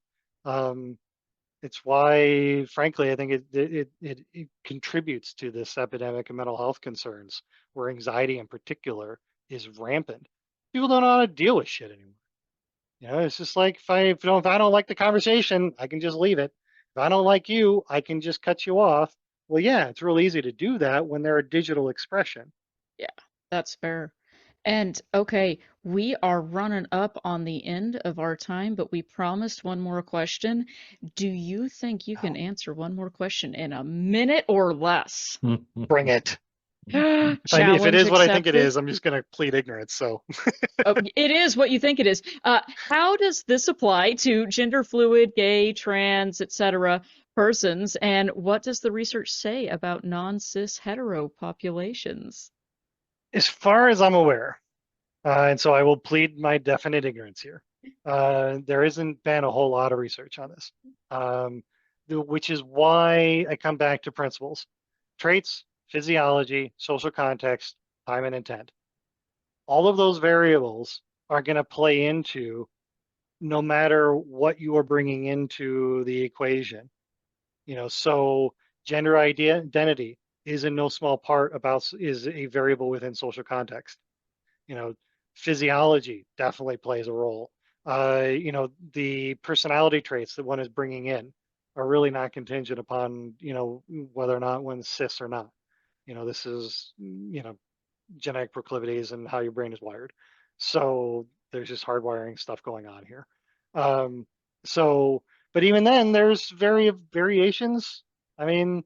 It's why, frankly, I think it contributes to this epidemic of mental health concerns, where anxiety in particular is rampant. People don't know how to deal with shit anymore. It's just like if I don't like the conversation, I can just leave it. If I don't like you, I can just cut you off. Well, yeah, it's real easy to do that when they're a digital expression. Yeah, that's fair. And okay, we are running up on the end of our time, but we promised one more question. Do you think you can answer one more question in a minute or less? Bring it. If it Challenge is what I think it accepted. is, I'm just going to plead ignorance. So Oh, it is what you think it is. How does this apply to gender fluid, gay, trans, etc. persons, and what does the research say about non-cis hetero populations? as far as I'm aware, and so I will plead my definite ignorance here. There hasn't been a whole lot of research on this, which is why I come back to principles, traits, physiology, social context, time, and intent. All of those variables are going to play into no matter what you are bringing into the equation. So gender identity is in no small part is a variable within social context. Physiology definitely plays a role. The personality traits that one is bringing in are really not contingent upon, whether or not one's cis or not. This is, genetic proclivities and how your brain is wired. So there's just hardwiring stuff going on here. But even then, there's variations. I mean,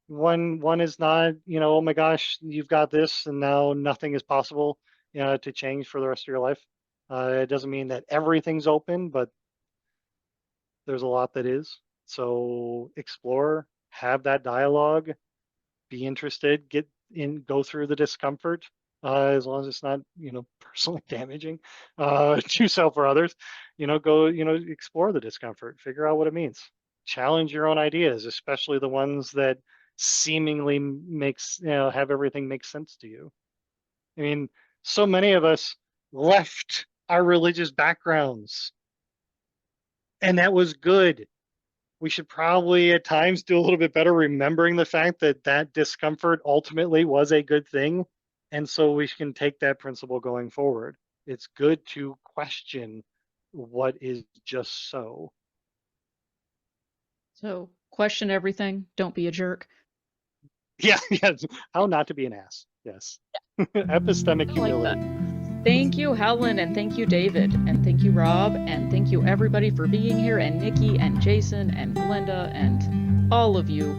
one is not, oh my gosh, you've got this, and now nothing is possible, to change for the rest of your life. It doesn't mean that everything's open, but there's a lot that is. So explore, have that dialogue, be interested, go through the discomfort, as long as it's not, personally damaging to yourself or others. Go, explore the discomfort, figure out what it means, challenge your own ideas, especially the ones that seemingly have everything make sense to you. I mean, so many of us left our religious backgrounds, and that was good. We should probably at times do a little bit better remembering the fact that that discomfort ultimately was a good thing. And so we can take that principle going forward. It's good to question what is just so. So question everything. Don't be a jerk. Yeah, yes. How not to be an ass. Yes. Epistemic I like humility. that. Thank you, Helen, and thank you, David, and thank you, Rob, and thank you, everybody, for being here, and Nikki, and Jason, and Glenda, and all of you